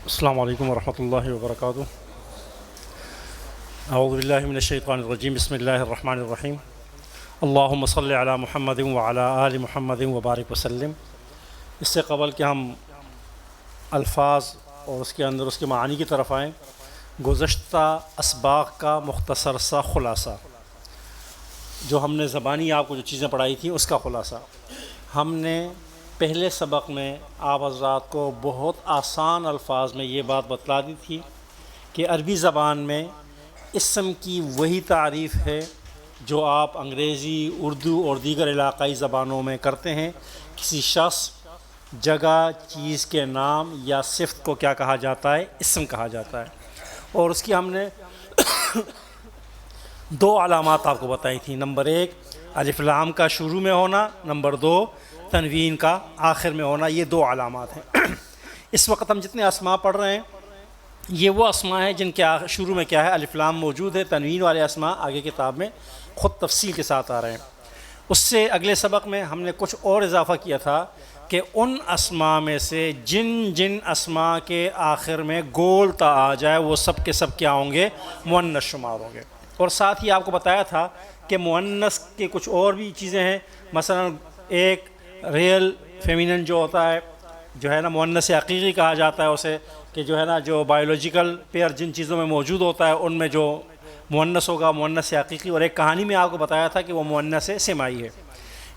السلام علیکم ورحمۃ اللہ وبرکاتہ۔ اعوذ باللہ من الشیطان الرجیم، بسم اللہ الرحمن الرحیم۔ اللہم صلی علی محمد وعلی آل محمد وبارک وسلم۔ اس سے قبل کہ ہم الفاظ اور اس کے اندر اس کے معانی کی طرف آئیں، گزشتہ اسباق کا مختصر سا خلاصہ، جو ہم نے زبانی آپ کو جو چیزیں پڑھائی تھیں اس کا خلاصہ، ہم نے پہلے سبق میں آپ حضرات کو بہت آسان الفاظ میں یہ بات بتلا دی تھی کہ عربی زبان میں اسم کی وہی تعریف ہے جو آپ انگریزی، اردو اور دیگر علاقائی زبانوں میں کرتے ہیں۔ کسی شخص، جگہ، چیز کے نام یا صفت کو کیا کہا جاتا ہے؟ اسم کہا جاتا ہے۔ اور اس کی ہم نے دو علامات آپ کو بتائی تھیں۔ نمبر 1 الف لام کا شروع میں ہونا، نمبر 2 تنوین کا آخر میں ہونا۔ یہ دو علامات ہیں۔ اس وقت ہم جتنے اسماء پڑھ رہے ہیں یہ وہ اسماء ہیں جن کے شروع میں کیا ہے؟ الف لام موجود ہے۔ تنوین والے اسماء آگے کتاب میں خود تفصیل کے ساتھ آ رہے ہیں۔ اس سے اگلے سبق میں ہم نے کچھ اور اضافہ کیا تھا کہ ان اسماء میں سے جن اسماء کے آخر میں گول تا آ جائے وہ سب کے سب کیا ہوں گے؟ مؤنث شمار ہوں گے۔ اور ساتھ ہی آپ کو بتایا تھا کہ مؤنث کے کچھ اور بھی چیزیں ہیں، مثلا ایک ریئل فیمینن جو ہوتا ہے، جو ہے نا مؤنث حقیقی کہا جاتا ہے اسے، کہ جو ہے نا جو بایولوجیکل پیئر جن چیزوں میں موجود ہوتا ہے ان میں جو مؤنث ہوگا مؤنث حقیقی۔ اور ایک کہانی میں آپ کو بتایا تھا کہ وہ مؤنث سمائی ہے۔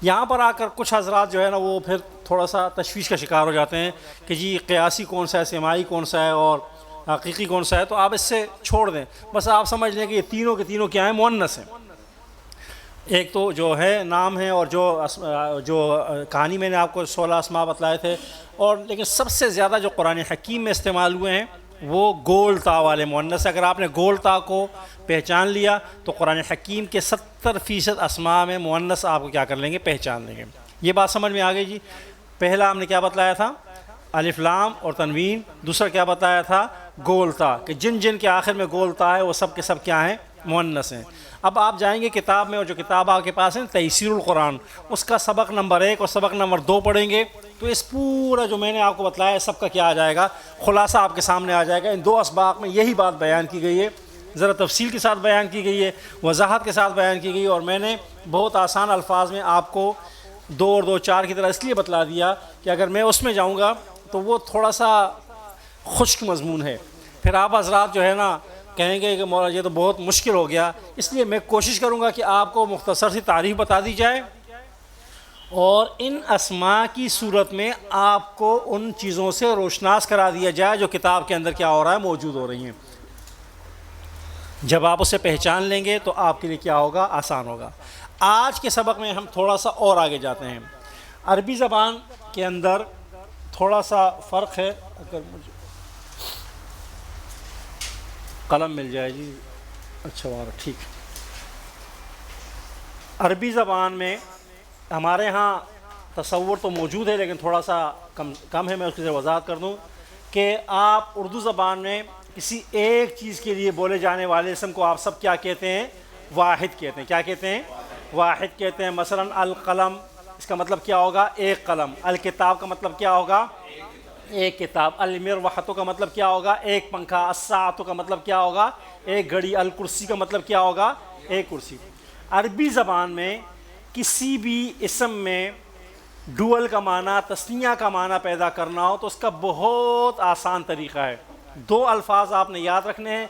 یہاں پر آ کر کچھ حضرات جو ہے نا وہ پھر تھوڑا سا تشویش کا شکار ہو جاتے ہیں کہ جی قیاسی کون سا ہے، سمائی کون سا ہے اور حقیقی کون سا ہے، تو آپ اس سے چھوڑ دیں، بس آپ سمجھ لیں کہ یہ تینوں کے تینوں کیا ہیں؟ مؤنث ہیں۔ ایک تو جو ہے نام ہے، اور جو کہانی میں نے آپ کو 16 اسماء بتلائے تھے، اور لیکن سب سے زیادہ جو قرآن حکیم میں استعمال ہوئے ہیں وہ گول تا والے مؤنث۔ اگر آپ نے گول تا کو پہچان لیا تو قرآن حکیم کے 70% اسماء میں مؤنث آپ کو کیا کر لیں گے؟ پہچان لیں گے۔ یہ بات سمجھ میں آ گئی جی؟ پہلا ہم نے کیا بتلایا تھا؟ الف لام اور تنوین۔ دوسرا کیا بتایا تھا؟ گول تا، کہ جن کے آخر میں گول تا ہے وہ سب کے سب کیا ہیں؟ مؤنث ہیں۔ اب آپ جائیں گے کتاب میں، اور جو کتاب آپ کے پاس ہے تیسیر القرآن، اس کا سبق نمبر 1 اور سبق نمبر 2 پڑھیں گے تو اس پورا جو میں نے آپ کو بتلایا ہے سب کا کیا آ جائے گا؟ خلاصہ آپ کے سامنے آ جائے گا۔ ان 2 اسباق میں یہی بات بیان کی گئی ہے، ذرا تفصیل کے ساتھ بیان کی گئی ہے، وضاحت کے ساتھ بیان کی گئی ہے، اور میں نے بہت آسان الفاظ میں آپ کو 2 اور 2 4 کی طرح اس لیے بتلا دیا کہ اگر میں اس میں جاؤں گا تو وہ تھوڑا سا خشک مضمون ہے، پھر آپ حضرات جو ہے نا کہیں گے کہ مولانا یہ تو بہت مشکل ہو گیا۔ اس لیے میں کوشش کروں گا کہ آپ کو مختصر سی تعریف بتا دی جائے، اور ان اسماء کی صورت میں آپ کو ان چیزوں سے روشناس کرا دیا جائے جو کتاب کے اندر کیا ہو رہا ہے؟ موجود ہو رہی ہیں۔ جب آپ اسے پہچان لیں گے تو آپ کے لیے کیا ہوگا؟ آسان ہوگا۔ آج کے سبق میں ہم تھوڑا سا اور آگے جاتے ہیں۔ عربی زبان کے اندر تھوڑا سا فرق ہے، اگر مجھے قلم مل جائے جی، اچھا وہاں ٹھیک۔ عربی زبان میں ہمارے ہاں تصور تو موجود ہے لیکن تھوڑا سا کم ہے، میں اس کی وضاحت کر دوں کہ آپ اردو زبان میں کسی ایک چیز کے لیے بولے جانے والے اسم کو آپ سب کیا کہتے ہیں؟ واحد کہتے ہیں۔ کیا کہتے ہیں؟ واحد کہتے ہیں۔ مثلا القلم، اس کا مطلب کیا ہوگا؟ ایک قلم۔ الکتاب کا مطلب کیا ہوگا؟ ایک کتاب۔ المروحۃ کا مطلب کیا ہوگا؟ ایک پنکھا۔ الساعۃ کا مطلب کیا ہوگا؟ ایک گھڑی۔ الکرسی کا مطلب کیا ہوگا؟ ایک کرسی۔ عربی زبان میں کسی بھی اسم میں ڈوئل کا معنی، تثنیہ کا معنی پیدا کرنا ہو تو اس کا بہت آسان طریقہ ہے۔ 2 الفاظ آپ نے یاد رکھنے ہیں،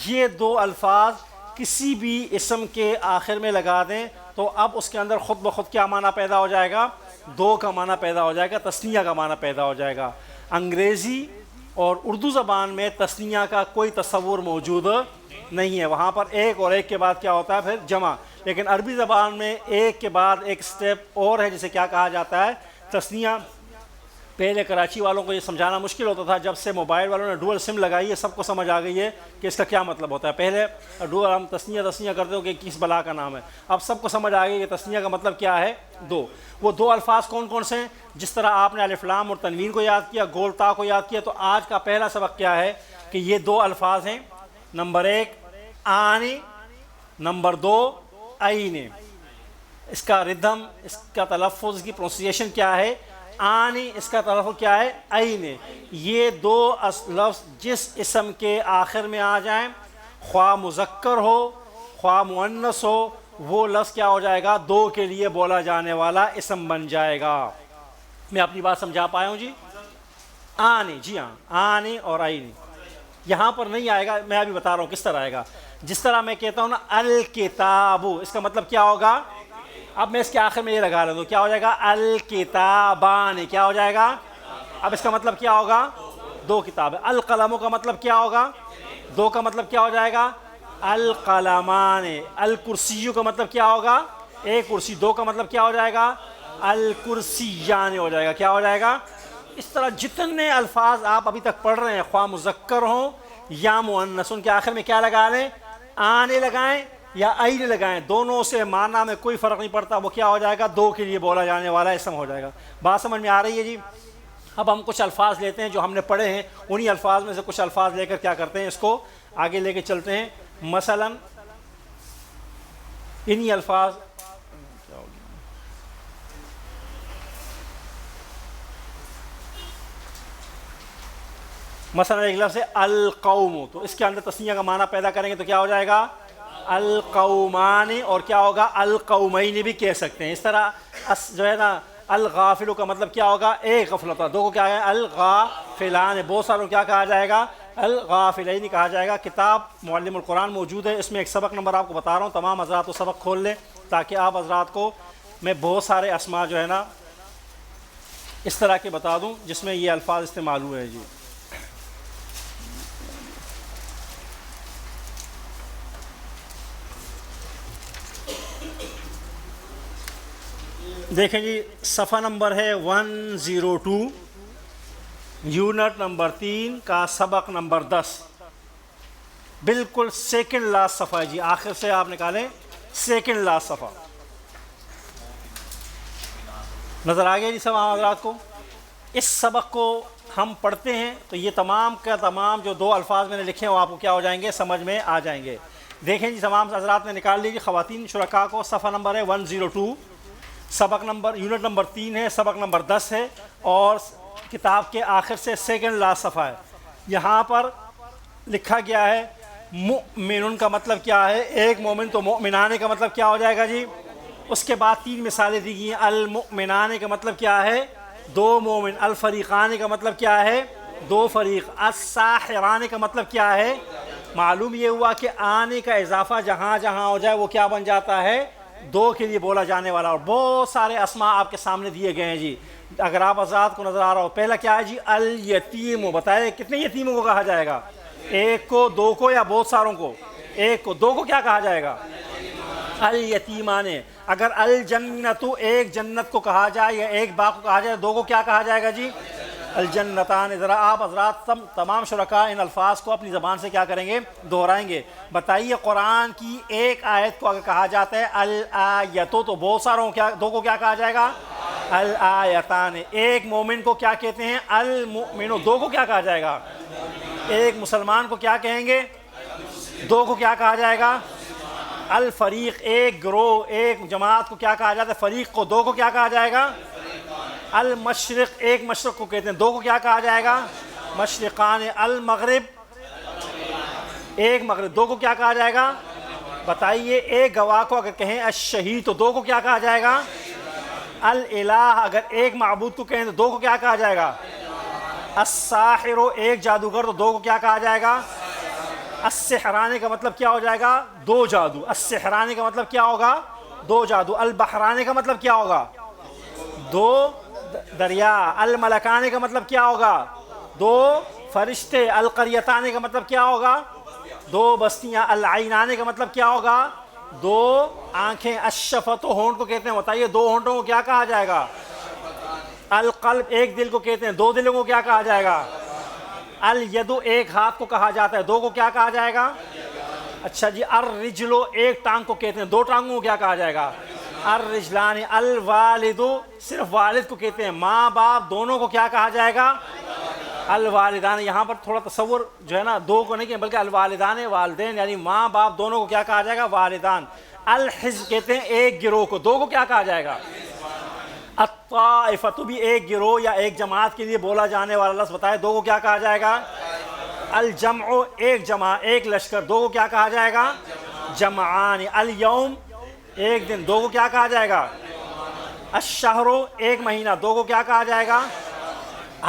یہ 2 الفاظ کسی بھی اسم کے آخر میں لگا دیں تو اب اس کے اندر خود بخود کیا معنی پیدا ہو جائے گا؟ 2 کا معنی پیدا ہو جائے گا، تثنیہ کا معنی پیدا ہو جائے گا۔ انگریزی اور اردو زبان میں تثنیہ کا کوئی تصور موجود نہیں ہے، وہاں پر ایک اور ایک کے بعد کیا ہوتا ہے؟ پھر جمع۔ لیکن عربی زبان میں ایک کے بعد ایک سٹیپ اور ہے جسے کیا کہا جاتا ہے؟ تثنیہ۔ پہلے کراچی والوں کو یہ سمجھانا مشکل ہوتا تھا، جب سے موبائل والوں نے ڈوئل سم لگائی ہے سب کو سمجھ آ گئی ہے کہ اس کا کیا مطلب ہوتا ہے۔ پہلے ڈوئل ہم تثنیہ کرتے ہو کہ کس بلا کا نام ہے، اب سب کو سمجھ آ گئی کہ تثنیہ کا مطلب کیا ہے؟ 2۔ وہ 2 الفاظ کون کون سے ہیں؟ جس طرح آپ نے الف لام اور تنوین کو یاد کیا، گول تا کو یاد کیا، تو آج کا پہلا سبق کیا ہے کہ یہ 2 الفاظ ہیں۔ نمبر 1 آنے، نمبر 2 آئینے۔ اس کا ردھم، اس کا تلفظ، اس کی پرونسیشن کیا ہے؟ آنی اس کا تلفظ کیا ہے؟ عین. یہ دو لفظ جس اسم کے آخر میں آ جائیں، خواہ مذکر ہو خواہ مؤنث ہو، وہ لفظ کیا ہو جائے گا؟ دو کے لیے بولا جانے والا اسم بن جائے گا. میں اپنی بات سمجھا پایا ہوں جی؟ آنی، جی ہاں، آنی اور عین یہاں پر نہیں آئے گا. میں ابھی بتا رہا ہوں کس طرح آئے گا. جس طرح میں کہتا ہوں نا الکتاب، اس کا مطلب کیا ہوگا؟ اب میں اس کے آخر میں یہ لگا رہا ہوں، کیا ہو جائے گا؟ الکتابان. کیا ہو جائے گا؟ اب اس کا مطلب کیا ہوگا؟ دو کتابیں. القلم کا مطلب کیا ہوگا؟ دو کا مطلب کیا ہو جائے گا؟ القلمان. الکرسی کا مطلب کیا ہوگا؟ ایک کرسی. دو کا مطلب کیا ہو جائے گا؟ الکرسیان ہو جائے گا. کیا ہو جائے گا؟ اس طرح جتنے الفاظ آپ ابھی تک پڑھ رہے ہیں، خواہ مذکر ہوں یا مؤنث، ان کے آخر میں کیا لگا لیں؟ آنے لگائیں یا عین لگائیں، دونوں سے معنی میں کوئی فرق نہیں پڑتا. وہ کیا ہو جائے گا؟ دو کے لیے بولا جانے والا اسم ہو جائے گا. بات سمجھ میں آ رہی ہے جی؟ اب ہم کچھ الفاظ لیتے ہیں جو ہم نے پڑھے ہیں، انہی الفاظ میں سے کچھ الفاظ لے کر کیا کرتے ہیں، اس کو آگے لے کے چلتے ہیں. مثلا انہی الفاظ مثلا ایک لفظ ہے القوم، تو اس کے اندر تسنیہ کا معنی پیدا کریں گے تو کیا ہو جائے گا؟ القومان. اور کیا ہوگا؟ القومین بھی کہہ سکتے ہیں. اس طرح جو ہے نا الغافل کا مطلب کیا ہوگا؟ ایک غفلت. دو کو کیا ہے؟ الغافلان. بہت ساروں کیا کہا جائے گا؟ الغافلین کہا جائے گا. کتاب معلم القرآن موجود ہے، اس میں ایک سبق نمبر آپ کو بتا رہا ہوں. تمام حضرات کو سبق کھول لیں تاکہ آپ حضرات کو میں بہت سارے اسماء جو ہے نا اس طرح کے بتا دوں جس میں یہ الفاظ استعمال ہوئے ہیں جی. دیکھیں جی، صفحہ نمبر ہے 102، یونٹ نمبر 3 کا سبق نمبر 10، بالکل سیکنڈ لاسٹ صفحہ ہے جی. آخر سے آپ نکالیں سیکنڈ لاسٹ صفحہ. نظر آ گیا جی سب حضرات کو؟ اس سبق کو ہم پڑھتے ہیں تو یہ تمام کا تمام جو دو الفاظ میں نے لکھے ہیں وہ آپ کو کیا ہو جائیں گے؟ سمجھ میں آ جائیں گے. دیکھیں جی تمام حضرات نے نکال لیجیے. خواتین شرکاء کو صفحہ نمبر ہے 102، سبق نمبر یونٹ نمبر 3 ہے، سبق نمبر 10 ہے، اور کتاب کے آخر سے سیکنڈ لاسٹ صفحہ ہے. یہاں پر لکھا گیا ہے مؤمن کا مطلب کیا ہے؟ ایک مومن. تو مؤمنان کا مطلب کیا ہو جائے گا جی؟ اس کے بعد 3 مثالیں دی گئی ہیں. المؤمنان کا مطلب کیا ہے؟ دو مومن. الفریقان کا مطلب کیا ہے؟ دو فریق. الساحران کا مطلب کیا ہے؟ معلوم یہ ہوا کہ آنے کا اضافہ جہاں جہاں ہو جائے وہ کیا بن جاتا ہے؟ دو کے لیے بولا جانے والا. اور بہت سارے اسماء آپ کے سامنے دیے گئے ہیں جی، اگر آپ حضرات کو نظر آ رہا ہو. پہلا کیا ہے جی؟ الیتیم. بتائے کتنے یتیموں کو کہا جائے گا؟ ایک کو، دو کو، یا بہت ساروں کو؟ ایک کو. دو کو کیا کہا جائے گا؟ الیتیمان. اگر الجنت، ایک جنت کو کہا جائے یا ایک باغ کو کہا جائے، دو کو کیا کہا جائے گا جی؟ الجنتان. ذرا آپ حضرات تمام شرکاء ان الفاظ کو اپنی زبان سے کیا کریں گے؟ دہرائیں گے. بتائیے قرآن کی ایک آیت کو اگر کہا جاتا ہے الآیتو تو بہت ساروں کیا، دو کو کیا کہا جائے گا؟ الآیتان. ایک مومن کو کیا کہتے ہیں؟ المؤمنو. دو کو کیا کہا جائے گا؟ ایک مسلمان کو کیا کہیں گے؟ دو کو کیا کہا جائے گا؟ الفریق. ایک گروہ، ایک جماعت کو کیا کہا جاتا ہے؟ فریق کو. دو کو کیا کہا جائے گا؟ المشرق. ایک مشرق کو کہتے ہیں. دو کو کیا کہا جائے گا؟ مشرقان. المغرب. ایک مغرب. دو کو کیا کہا جائے گا؟ بتائیے. ایک گواہ کو اگر کہیں الشہید تو دو کو کیا کہا جائے گا؟ الالہ. اگر ایک معبود کو کہیں تو دو کو کیا کہا جائے گا؟ الساحر. ایک جادوگر تو دو کو کیا کہا جائے گا؟ السحران کا مطلب کیا ہو جائے گا؟ دو جادو. السحران کا مطلب کیا ہوگا؟ دو جادو. البحران کا مطلب کیا ہوگا؟ دو دریا. الملکان کا مطلب کیا ہوگا؟ دو فرشتے. القریتان کا مطلب کیا ہوگا؟ دو بستیاں. العینان کا مطلب کیا ہوگا؟ دو آنکھیں. الشفت. ہونٹ کو کہتے ہیں. بتائیے دو ہونٹوں کو کیا کہا جائے گا؟ القلب. ایک دل کو کہتے ہیں. دو دلوں کو کیا کہا جائے گا؟ الید. ایک ہاتھ کو کہا جاتا ہے. دو کو کیا کہا جائے گا؟ اچھا جی. الرجل. ایک ٹانگ کو کہتے ہیں. دو ٹانگوں کو کیا کہا جائے گا؟ الرجلان. الوالد. صرف والد کو کہتے ہیں. ماں باپ دونوں کو کیا کہا جائے گا؟ الوالدان. یہاں پر تھوڑا تصور جو ہے نا دو کو نہیں کہ بلکہ الوالدان والدین یعنی ماں باپ دونوں کو کیا کہا جائے گا؟ والدان. الحزب کہتے ہیں ایک گروہ کو. دو کو کیا کہا جائے گا؟ الطائفۃ بھی ایک گروہ یا ایک جماعت کے لیے بولا جانے والا لفظ بتائے، دو کو کیا کہا جائے گا؟ الجمع ایک جمع ایک لشکر، دو کو کیا کہا جائے گا؟ جمعان۔ الیوم ایک دن، دو کو کیا کہا جائے گا؟ الشہر ایک مہینہ، دو کو کیا کہا جائے گا؟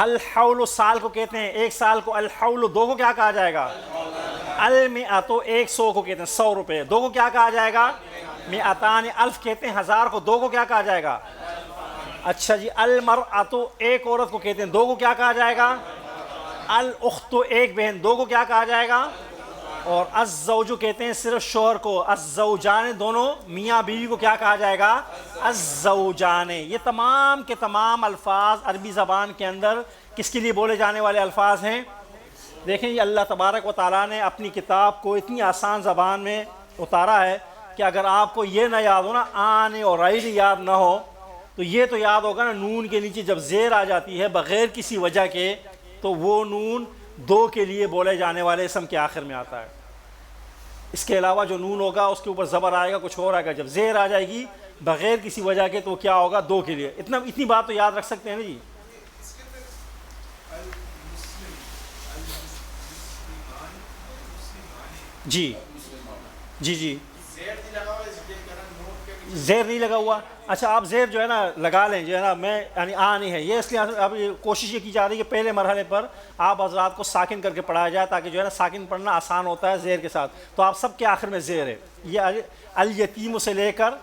الحول سال کو کہتے ہیں ایک سال کو، الحول دو کو کیا کہا جائے گا؟ المئۃ ایک سو کو کہتے ہیں 100 روپے، دو کو کیا کہا جائے گا؟ مئتان۔ الف کہتے ہیں ہزار کو، دو کو کیا کہا جائے گا؟ اچھا جی۔ المرأۃ ایک عورت کو کہتے ہیں، دو کو کیا کہا جائے گا؟ الاخت ایک بہن، دو کو کیا کہا جائے گا؟ اور الزوج کہتے ہیں صرف شوہر کو، الزوجان دونوں میاں بیوی کو کیا کہا جائے گا؟ الزوجان۔ یہ تمام کے تمام الفاظ عربی زبان کے اندر کس کے لیے بولے جانے والے الفاظ ہیں؟ دیکھیں یہ اللہ تبارک و تعالیٰ نے اپنی کتاب کو اتنی آسان زبان میں اتارا ہے کہ اگر آپ کو یہ نہ یاد ہو نا، آنے اور عین یاد نہ ہو، تو یہ تو یاد ہوگا نا، نون کے نیچے جب زیر آ جاتی ہے بغیر کسی وجہ کے، تو وہ نون دو کے لیے بولے جانے والے اسم کے آخر میں آتا ہے۔ اس کے علاوہ جو نون ہوگا اس کے اوپر زبر آئے گا، کچھ اور آئے گا، جب زیر آ جائے گی بغیر کسی وجہ کے تو کیا ہوگا؟ دو کے لیے۔ اتنی بات تو یاد رکھ سکتے ہیں نا جی؟ جی جی جی زیر نہیں لگا ہوا۔ اچھا آپ زیر جو ہے نا لگا لیں، جو ہے نا میں یعنی نہیں ہے یہ، اس لیے اب کوشش یہ کی جا رہی ہے کہ پہلے مرحلے پر آپ حضرات کو ساکن کر کے پڑھایا جائے، تاکہ جو ہے نا ساکن پڑھنا آسان ہوتا ہے زیر کے ساتھ۔ تو آپ سب کے آخر میں زیر ہے۔ یہ الیتیم سے لے کر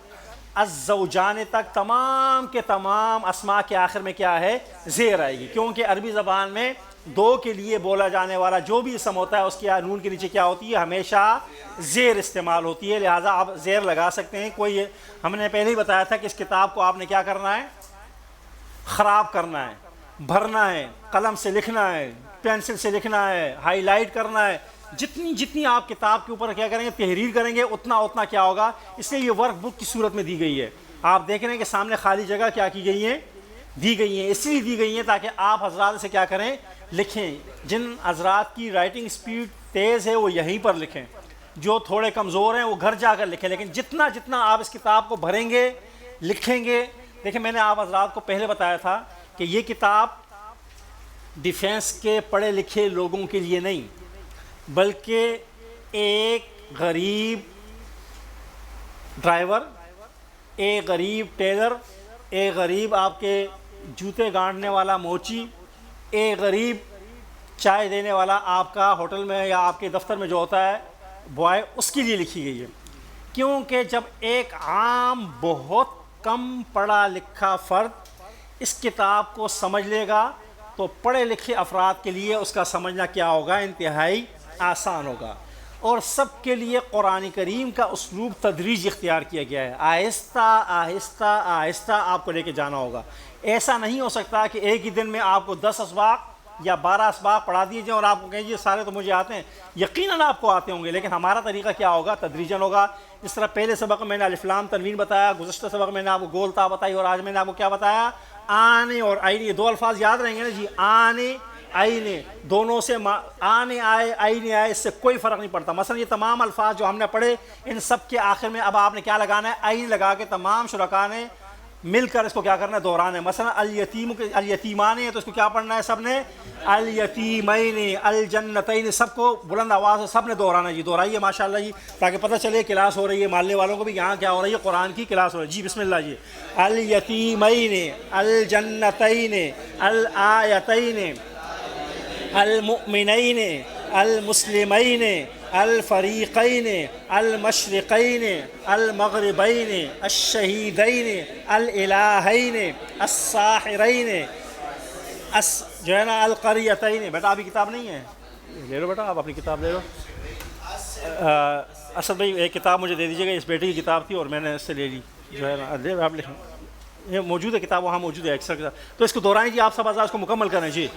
الزوجان تک تمام کے تمام اسماء کے آخر میں کیا ہے؟ زیر آئے گی، کیونکہ عربی زبان میں دو کے لیے بولا جانے والا جو بھی اسم ہوتا ہے اس کی نون کے نیچے کیا ہوتی ہے؟ ہمیشہ زیر استعمال ہوتی ہے، لہٰذا آپ زیر لگا سکتے ہیں۔ کوئی ہم نے پہلے ہی بتایا تھا کہ اس کتاب کو آپ نے کیا کرنا ہے؟ خراب کرنا ہے، بھرنا ہے، قلم سے لکھنا ہے، پینسل سے لکھنا ہے، ہائی لائٹ کرنا ہے۔ جتنی آپ کتاب کے اوپر کیا کریں گے تحریر کریں گے اتنا کیا ہوگا۔ اس لیے یہ ورک بک کی صورت میں دی گئی ہے۔ آپ دیکھ رہے ہیں کہ سامنے خالی جگہ کیا کی گئی ہیں؟ دی گئی ہیں۔ اس لیے دی گئی ہیں تاکہ آپ حضرات سے کیا کریں؟ لکھیں۔ جن حضرات کی رائٹنگ سپیڈ تیز ہے وہ یہیں پر لکھیں، جو تھوڑے کمزور ہیں وہ گھر جا کر لکھیں، لیکن جتنا آپ اس کتاب کو بھریں گے لکھیں گے۔ دیکھیں میں نے آپ حضرات کو پہلے بتایا تھا کہ یہ کتاب ڈیفینس کے پڑھے لکھے لوگوں کے لیے نہیں، بلکہ ایک غریب ڈرائیور، ایک غریب ٹیلر، ایک غریب آپ کے جوتے گانٹنے والا موچی، ایک غریب چائے دینے والا آپ کا ہوٹل میں یا آپ کے دفتر میں جو ہوتا ہے بوائے، اس کے لیے لکھی گئی ہے۔ کیونکہ جب ایک عام بہت کم پڑھا لکھا فرد اس کتاب کو سمجھ لے گا تو پڑھے لکھے افراد کے لیے اس کا سمجھنا کیا ہوگا؟ انتہائی آسان ہوگا۔ اور سب کے لیے قرآن کریم کا اسلوب تدریج اختیار کیا گیا ہے، آہستہ آہستہ آہستہ آپ کو لے کے جانا ہوگا۔ ایسا نہیں ہو سکتا کہ ایک ہی دن میں آپ کو 10 اسباق یا 12 اسباق پڑھا دیے جائیں اور آپ کو کہیں یہ سارے تو مجھے آتے ہیں۔ یقیناً آپ کو آتے ہوں گے، لیکن ہمارا طریقہ کیا ہوگا؟ تدریجاً ہوگا۔ اس طرح پہلے سبق میں نے الف لام تنوین بتایا، گزشتہ سبق میں نے آپ کو گول تا بتائی، اور آج میں نے آپ کو کیا بتایا؟ آنے اور آئین۔ یہ دو الفاظ یاد رہیں گے نا جی، آنے آئینے، دونوں سے آنے آئے آئینے آئے، اس سے کوئی فرق نہیں پڑتا۔ مثلا یہ تمام الفاظ جو ہم نے پڑھے ان سب کے آخر میں اب آپ نے کیا لگانا ہے؟ آئین لگا کے تمام شرکاء نے مل کر اس کو کیا کرنا ہے؟ دہرانا ہے۔ مثلا الیتیمان ہے تو اس کو کیا پڑھنا ہے؟ سب نے الیتیمین، الجنتین، سب کو بلند آواز سے سب نے دہرانا ہے۔ جی دہرائیے ماشاءاللہ جی، تاکہ پتہ چلے کلاس ہو رہی ہے، محلے والوں کو بھی یہاں کیا ہو رہی ہے؟ قرآن کی کلاس ہو رہی ہے۔ جی بسم اللہ جی۔ الیتیمین، الجنتین، الآیتین، المؤمنین، المسلمین، الفریقین، المشرقین، المغربین، الشہیدین، الالہین، الساحرین، جو ہے نا القریتین۔ بیٹا آپ کی کتاب نہیں ہے؟ لے لو بیٹا، آپ اپنی کتاب لے لو۔ اسد بھائی ایک کتاب مجھے دے دیجیے گا، اس بیٹے کی کتاب تھی اور میں نے اس سے لے لی، جو ہے نا دے آپ لکھیں، یہ موجود ہے کتاب، وہاں موجود ہے اکثر کتاب، تو اس کو دہرائیں جی، آپ سب آزاد اس کو مکمل کریں جی۔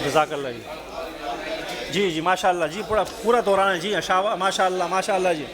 جزاک اللہ جی، جی ماشاء اللہ جی، پورا دوران ہے جی، ماشاء اللہ جی۔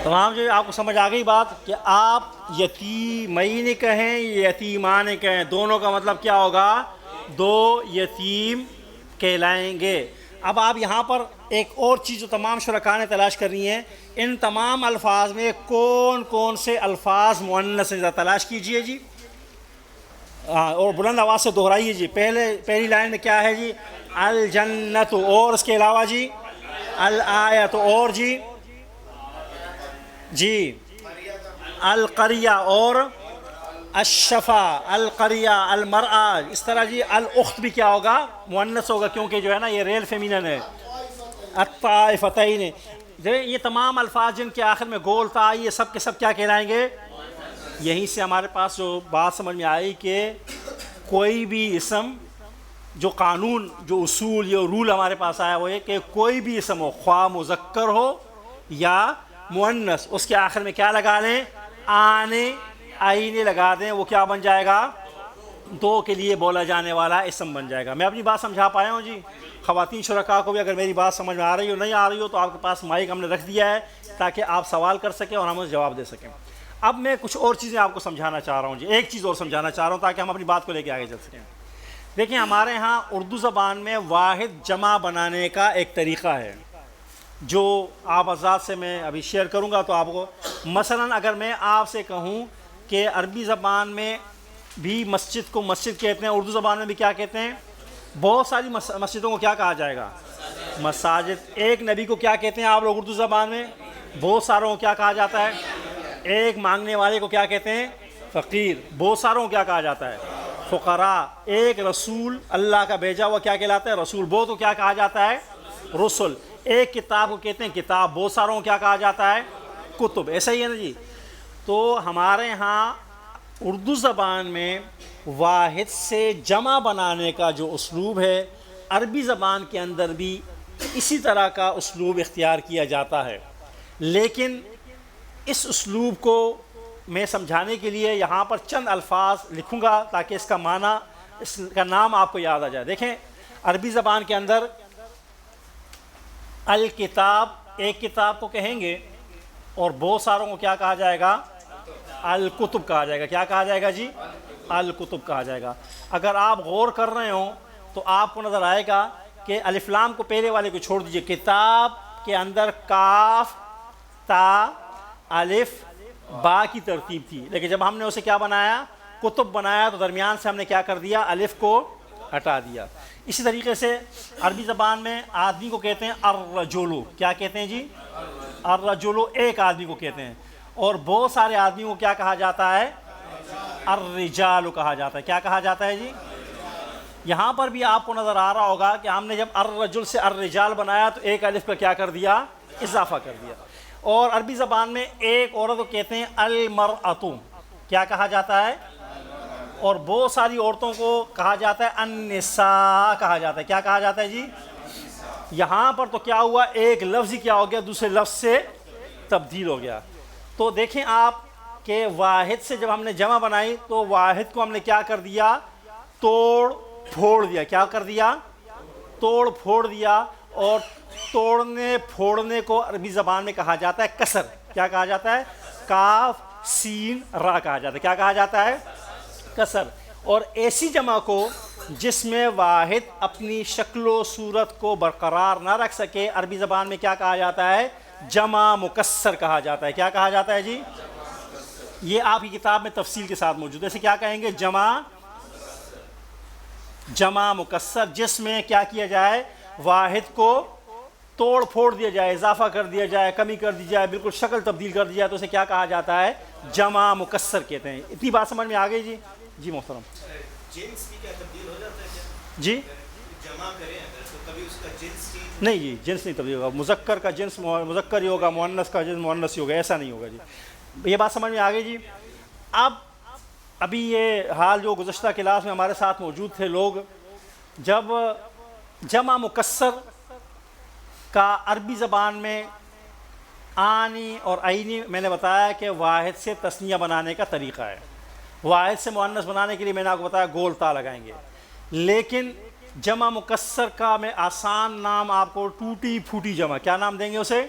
تمام جو آپ کو سمجھ آ گئی بات کہ آپ یتیمین کہیں یتیمان کہیں، دونوں کا مطلب کیا ہوگا؟ دو یتیم کہلائیں گے۔ اب آپ یہاں پر ایک اور چیز جو تمام شرکاء نے تلاش کرنی ہے، ان تمام الفاظ میں کون کون سے الفاظ مؤنث ہیں، ذرا تلاش کیجئے جی، اور بلند آواز سے دہرائیے جی۔ پہلی لائن میں کیا ہے جی؟ الجنت، اور اس کے علاوہ جی الآیت، اور جی القریہ، اور الشفا، القریہ، المرأة، اس طرح جی الاخت بھی کیا ہوگا؟ مؤنث ہوگا، کیونکہ جو ہے نا یہ ریل فیمینن ہے۔ الطائفتین، یہ تمام الفاظ جن کے آخر میں گول تا، یہ سب کے سب کیا کہلائیں گے؟ یہیں سے ہمارے پاس جو بات سمجھ میں آئی کہ کوئی بھی اسم، جو قانون، جو اصول، یہ رول ہمارے پاس آیا وہ ہے کہ کوئی بھی اسم ہو، خواہ مذکر ہو یا مؤنث، اس کے آخر میں کیا لگا لیں؟ آنے آئینے لگا دیں، وہ کیا بن جائے گا؟ دو کے لیے بولا جانے والا اسم بن جائے گا۔ میں اپنی بات سمجھا پایا ہوں جی؟ خواتین شرکاء کو بھی اگر میری بات سمجھ میں آ رہی ہو نہیں آ رہی ہو تو آپ کے پاس مائک ہم نے رکھ دیا ہے تاکہ آپ سوال کر سکیں اور ہم اسے جواب دے سکیں۔ اب میں کچھ اور چیزیں آپ کو سمجھانا چاہ رہا ہوں جی، ایک چیز اور سمجھانا چاہ رہا ہوں تاکہ ہم اپنی بات کو لے کے آگے چل سکیں۔ دیکھیں ہمارے ہاں اردو زبان میں واحد جمع بنانے کا ایک طریقہ ہے جو آپ حضرات سے میں ابھی شیئر کروں گا۔ تو آپ کو مثلا اگر میں آپ سے کہوں کہ عربی زبان میں بھی مسجد کو مسجد کہتے ہیں، اردو زبان میں بھی کیا کہتے ہیں؟ بہت ساری مسجدوں کو کیا کہا جائے گا؟ مساجد۔ ایک نبی کو کیا کہتے ہیں آپ لوگ اردو زبان میں؟ بہت ساروں کو کیا کہا جاتا ہے؟ ایک مانگنے والے کو کیا کہتے ہیں؟ فقیر۔ بہت ساروں کو کیا کہا جاتا ہے؟ فقراء۔ ایک رسول اللہ کا بھیجا ہوا کیا کہلاتا ہے؟ رسول۔ بہت کو کیا کہا جاتا ہے؟ رسل۔ ایک کتاب کو کہتے ہیں کتاب، بہت ساروں کو کیا کہا جاتا ہے؟ کتب۔ ایسا ہی ہے نا جی؟ تو ہمارے ہاں اردو زبان میں واحد سے جمع بنانے کا جو اسلوب ہے، عربی زبان کے اندر بھی اسی طرح کا اسلوب اختیار کیا جاتا ہے، لیکن اس اسلوب کو میں سمجھانے کے لیے یہاں پر چند الفاظ لکھوں گا تاکہ اس کا معنی، اس کا نام آپ کو یاد آ جائے۔ دیکھیں عربی زبان کے اندر الکتاب، ایک کتاب کو کہیں گے، اور بہت ساروں کو کیا کہا جائے گا؟ الکتب کہا جائے گا۔ کیا کہا جائے گا جی؟ الکتب کہا جائے گا۔ اگر آپ غور کر رہے ہوں تو آپ کو نظر آئے گا کہ الف لام کو پہلے والے کو چھوڑ دیجئے، کتاب کے اندر کاف، تا، الف، با کی ترتیب تھی، لیکن جب ہم نے اسے کیا بنایا؟ کتب بنایا، تو درمیان سے ہم نے کیا کر دیا؟ الف کو ہٹا دیا۔ اسی طریقے سے عربی زبان میں آدمی کو کہتے ہیں الرجل۔ کیا کہتے ہیں جی؟ الرجل، ایک آدمی کو کہتے ہیں، اور بہت سارے آدمیوں کو کیا کہا جاتا ہے؟ الرجال کہا جاتا ہے۔ کیا کہا جاتا ہے جی؟ یہاں پر بھی آپ کو نظر آ رہا ہوگا کہ ہم نے جب الرجل سے الرجال بنایا تو ایک الف کا کیا کر دیا؟ اضافہ کر دیا۔ اور عربی زبان میں ایک عورت کو کہتے ہیں المرأۃ۔ کیا کہا جاتا ہے؟ اور بہت ساری عورتوں کو کہا جاتا ہے النساء کہا جاتا ہے۔ کیا کہا جاتا ہے جی؟ یہاں پر تو کیا ہوا؟ ایک لفظ ہی کیا ہو گیا؟ دوسرے لفظ سے تبدیل ہو گیا۔ تو دیکھیں آپ کہ واحد سے جب ہم نے جمع بنائی تو واحد کو ہم نے کیا کر دیا؟ توڑ پھوڑ دیا۔ کیا کر دیا؟ توڑ پھوڑ دیا۔ اور توڑنے پھوڑنے کو عربی زبان میں کہا جاتا ہے کسر۔ کیا کہا جاتا ہے؟ کاف، سین، را کہا جاتا ہے۔ کیا کہا جاتا ہے؟ کسر۔ اور ایسی جمع کو جس میں واحد اپنی شکل و صورت کو برقرار نہ رکھ سکے، عربی زبان میں کیا کہا جاتا ہے؟ جمع مکسر کہا جاتا ہے۔ کیا کہا جاتا ہے جی؟ یہ آپ کی کتاب میں تفصیل کے ساتھ موجود ہے۔ اسے کیا کہیں گے؟ جمع مکسر، جس میں کیا کیا جائے؟ واحد کو توڑ پھوڑ دیا جائے، اضافہ کر دیا جائے، کمی کر دی جائے، بالکل شکل تبدیل کر دی جائے، تو اسے کیا کہا جاتا ہے؟ جمع مکسر کہتے ہیں۔ اتنی بات سمجھ میں آ گئی جی؟ جی محترم۔ جنس بھی کیا تبدیل ہو جاتا ہے کیا؟ جی جمع کریں اگر تو کبھی اس کا جنس چینج؟ نہیں جی، جنس نہیں تبدیل ہوگا۔ مذکر کا جنس مذکر ہی ہوگا، مؤنث کا جنس مؤنث ہی ہوگا، ایسا نہیں ہوگا جی۔ یہ بات سمجھ میں آ گئی جی؟ ابھی یہ حال جو گزشتہ کلاس میں ہمارے ساتھ موجود تھے لوگ، جب جمع مکسر کا عربی زبان میں آنی اور عینی، میں نے بتایا کہ واحد سے تثنیہ بنانے کا طریقہ ہے۔ واحد سے مؤنث بنانے کے لیے میں نے آپ کو بتایا گول تا لگائیں گے، لیکن جمع مکسر کا میں آسان نام آپ کو ٹوٹی پھوٹی جمع، کیا نام دیں گے اسے؟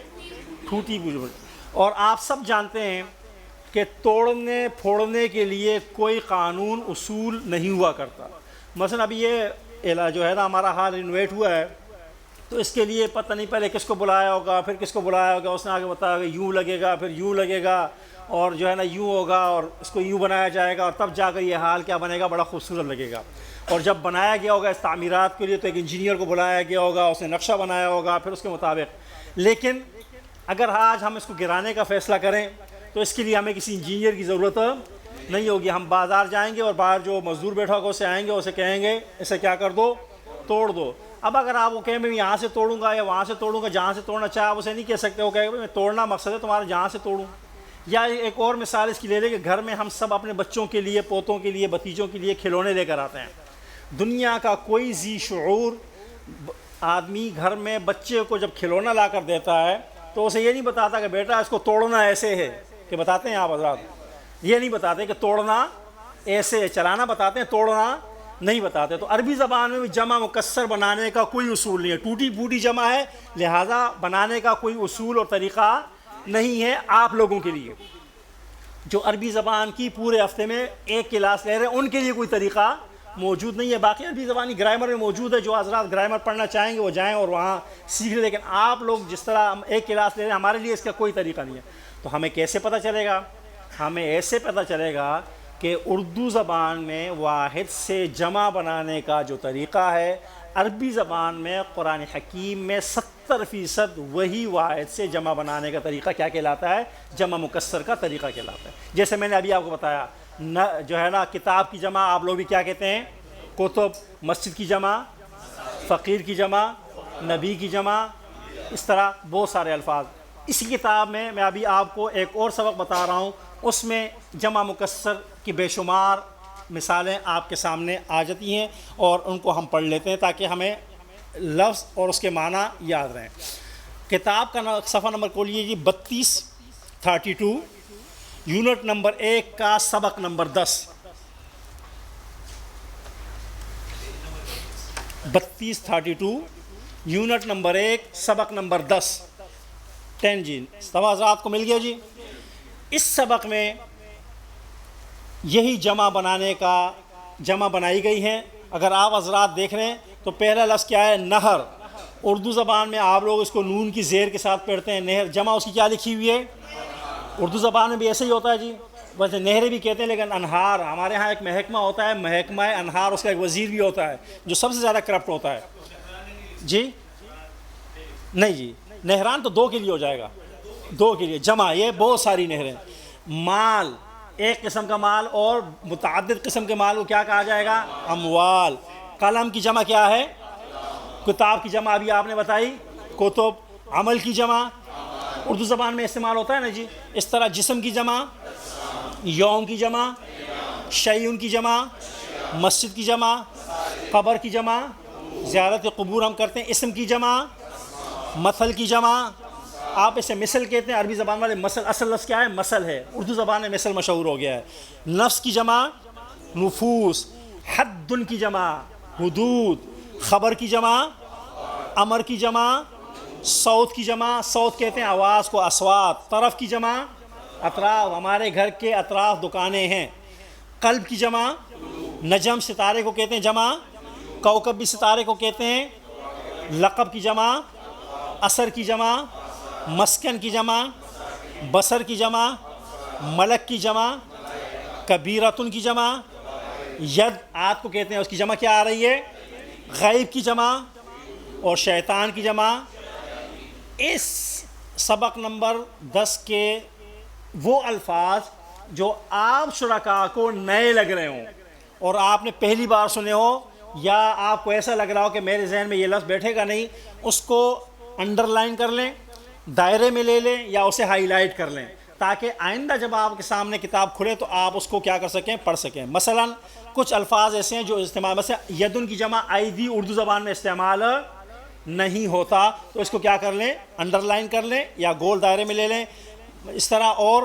ٹوٹی پھوٹی۔ اور آپ سب جانتے ہیں کہ توڑنے پھوڑنے کے لیے کوئی قانون اصول نہیں ہوا کرتا. مثلا ابھی یہ جو ہے نا ہمارا ہال رینوویٹ ہوا ہے، تو اس کے لیے پتہ نہیں پہلے کس کو بلایا ہوگا، پھر کس کو بلایا ہوگا، اس نے آگے بتایا کہ یوں لگے گا، پھر یوں لگے گا، اور جو ہے نا یوں ہوگا، اور اس کو یوں بنایا جائے گا، اور تب جا کر یہ حال کیا بنے گا، بڑا خوبصورت لگے گا. اور جب بنایا گیا ہوگا اس تعمیرات کے لیے تو ایک انجینئر کو بلایا گیا ہوگا، اس نے نقشہ بنایا ہوگا، پھر اس کے مطابق. لیکن اگر آج ہم اس کو گرانے کا فیصلہ کریں تو اس کے لیے ہمیں کسی انجینئر کی ضرورت نہیں ہوگی. ہم بازار جائیں گے اور باہر جو مزدور بیٹھا ہوگا اسے آئیں گے، اسے کہیں گے اسے کیا کر دو، توڑ دو. اب اگر آپ وہ کہیں میں یہاں سے توڑوں گا یا وہاں سے توڑوں گا، جہاں سے توڑنا چاہے آپ اسے نہیں کہہ سکتے. وہ کہے گا میں توڑنا مقصد ہے تمہارا، جہاں سے توڑوں. یا ایک اور مثال اس کی لے لیں کہ گھر میں ہم سب اپنے بچوں کے لیے، پوتوں کے لیے، بھتیجوں کے لیے کھلونے لے کر آتے ہیں. دنیا کا کوئی ذی شعور آدمی گھر میں بچے کو جب کھلونا لا کر دیتا ہے تو اسے یہ نہیں بتاتا کہ بیٹا اس کو توڑنا ایسے ہے، کہ بتاتے ہیں آپ حضرات؟ یہ نہیں بتاتے کہ توڑنا ایسے ہے، چلانا بتاتے ہیں، توڑنا نہیں بتاتے. تو عربی زبان میں بھی جمع مکسر بنانے کا کوئی اصول نہیں ہے. ٹوٹی پھوٹی جمع ہے، لہٰذا بنانے کا کوئی اصول اور طریقہ نہیں ہے. آپ لوگوں کے لیے جو عربی زبان کی پورے ہفتے میں ایک کلاس لے رہے ہیں ان کے لیے کوئی طریقہ موجود نہیں ہے. باقی عربی زبانی گرامر میں موجود ہے، جو حضرات گرامر پڑھنا چاہیں گے وہ جائیں اور وہاں سیکھ لیں. لیکن آپ لوگ جس طرح ہم ایک کلاس لے رہے ہیں، ہمارے لیے اس کا کوئی طریقہ نہیں ہے. تو ہمیں کیسے پتہ چلے گا؟ ہمیں ایسے پتہ چلے گا کہ اردو زبان میں واحد سے جمع بنانے کا جو طریقہ ہے، عربی زبان میں قرآن حکیم میں 70% وہی واحد سے جمع بنانے کا طریقہ کیا کہلاتا ہے؟ جمع مکسر کا طریقہ کہلاتا ہے. جیسے میں نے ابھی آپ کو بتایا، جو ہے نا کتاب کی جمع آپ لوگ بھی کیا کہتے ہیں؟ کتب. مسجد کی جمع فقیر کی جمع، نبی کی جمع، اس طرح بہت سارے الفاظ. اسی کتاب میں ابھی آپ کو ایک اور سبق بتا رہا ہوں، اس میں جمع مکسر کی بے شمار مثالیں آپ کے سامنے آ جاتی ہیں اور ان کو ہم پڑھ لیتے ہیں تاکہ ہمیں لفظ اور اس کے معنی یاد رہیں. کتاب کا صفحہ نمبر کھولیے جی 32 یونٹ نمبر 1 کا سبق نمبر 10. 32 یونٹ نمبر 1 سبق نمبر 10 جی. سب حضرات کو مل گیا جی؟ اس سبق میں یہی جمع بنائی گئی ہیں. اگر آپ حضرات دیکھ رہے ہیں تو پہلا لفظ کیا ہے؟ نہر. اردو زبان میں آپ لوگ اس کو نون کی زیر کے ساتھ پڑھتے ہیں، نہر. جمع اس کی کیا لکھی ہوئی ہے؟ اردو زبان میں بھی ایسے ہی ہوتا ہے جی. ویسے نہریں بھی کہتے ہیں، لیکن انہار ہمارے ہاں ایک محکمہ ہوتا ہے، محکمہ انہار، اس کا ایک وزیر بھی ہوتا ہے جو سب سے زیادہ کرپٹ ہوتا ہے جی. نہیں جی، نہران تو 2 کے لیے ہو جائے گا، 2 کے لیے. جمع یہ بہت ساری نہریں. مال ایک قسم کا مال اور متعدد قسم کے مال کو کیا کہا جائے گا؟ اموال. قلم کی جمع کیا ہے؟ کتاب کی جمع ابھی آپ نے بتائی کتب. عمل کی جمع اردو زبان میں استعمال ہوتا ہے نا جی. اس طرح جسم کی جمع، یوم کی جمع، شیئن کی جمع، مسجد کی جمع، قبر کی جمع، زیارت قبور ہم کرتے ہیں. اسم کی جمع، مثل کی جمع. آپ اسے مثل کہتے ہیں، عربی زبان والے مثل. اصل لفظ کیا ہے؟ مثل ہے. اردو زبان میں مثل مشہور ہو گیا ہے. نفس کی جمع نفوس. حد کی جمع حدود. خبر کی جمع امر کی جمع. صوت کی جمع، صوت کہتے ہیں آواز کو، اصوات. طرف کی جمع اطراف، ہمارے گھر کے اطراف دکانیں ہیں. قلب کی جمع نجم، ستارے کو کہتے ہیں جمع. کوکب بھی ستارے کو کہتے ہیں. لقب کی جمع اثر کی جمع. مسکن کی جمع بصر کی جمع. ملک کی جمع کبیرتن کی جمع. ید آت کو کہتے ہیں، اس کی جمع کیا آ رہی ہے؟ غیب کی جمع. اور شیطان کی جمع. اس سبق نمبر 10 کے وہ الفاظ جو آپ شرکاء کو نئے لگ رہے ہوں اور آپ نے پہلی بار سنے ہو، یا آپ کو ایسا لگ رہا ہو کہ میرے ذہن میں یہ لفظ بیٹھے گا نہیں، اس کو انڈر لائن کر لیں، دائرے میں لے لیں یا اسے ہائی لائٹ کر لیں، تاکہ آئندہ جب آپ کے سامنے کتاب کھلے تو آپ اس کو کیا کر سکیں؟ پڑھ سکیں. مثلا کچھ الفاظ ایسے ہیں جو استعمال، مثلا یدن کی جمع ایدی اردو زبان میں استعمال نہیں ہوتا، تو اس کو کیا کر لیں؟ انڈر لائن کر لیں یا گول دائرے میں لے لیں. اس طرح اور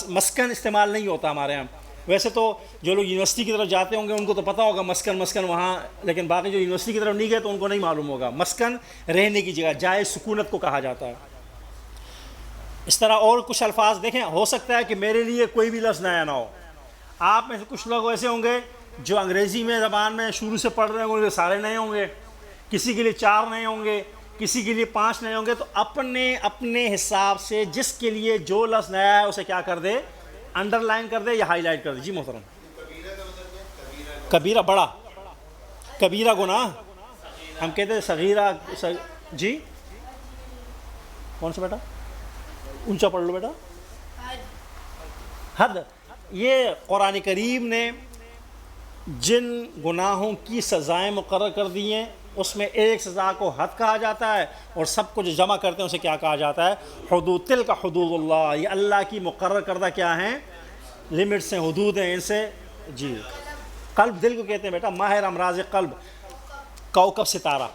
مسکن استعمال نہیں ہوتا ہمارے یہاں. ویسے تو جو لوگ یونیورسٹی کی طرف جاتے ہوں گے ان کو تو پتہ ہوگا مسکن وہاں، لیکن باقی جو یونیورسٹی کی طرف نہیں گئے تو ان کو نہیں معلوم ہوگا. مسکن رہنے کی جگہ، جائے سکونت کو کہا جاتا ہے. اس طرح اور کچھ الفاظ دیکھیں، ہو سکتا ہے کہ میرے لیے کوئی بھی لفظ نیا نہ ہو، آپ میں سے کچھ لوگ ایسے ہوں گے جو انگریزی میں زبان میں شروع سے پڑھ رہے ہوں گے، سارے نئے ہوں گے، کسی کے لیے 4 نئے ہوں گے، کسی کے لیے 5 نئے ہوں گے، تو اپنے حساب سے جس کے لیے جو لفظ نیا ہے اسے کیا کر دے، انڈر لائن کر دے یا ہائی لائٹ کر دے. جی محترم. کبیرہ بڑا، کبیرہ گناہ ہم کہتے ہیں صغیرہ. جی کون سا بیٹا؟ اونچا پڑھ لو بیٹا. حد. یہ قرآن کریم نے جن گناہوں کی سزائیں مقرر کر دی ہیں اس میں ایک سزا کو حد کہا جاتا ہے، اور سب کو جو جمع کرتے ہیں اسے کیا کہا جاتا ہے؟ حدود. تلک حدود اللہ، یہ اللہ کی مقرر کردہ کیا ہیں؟ لمٹس ہیں، حدود ہیں. ان سے جی قلب دل کو کہتے ہیں بیٹا، ماہر امراض قلب. کوكب ستارہ،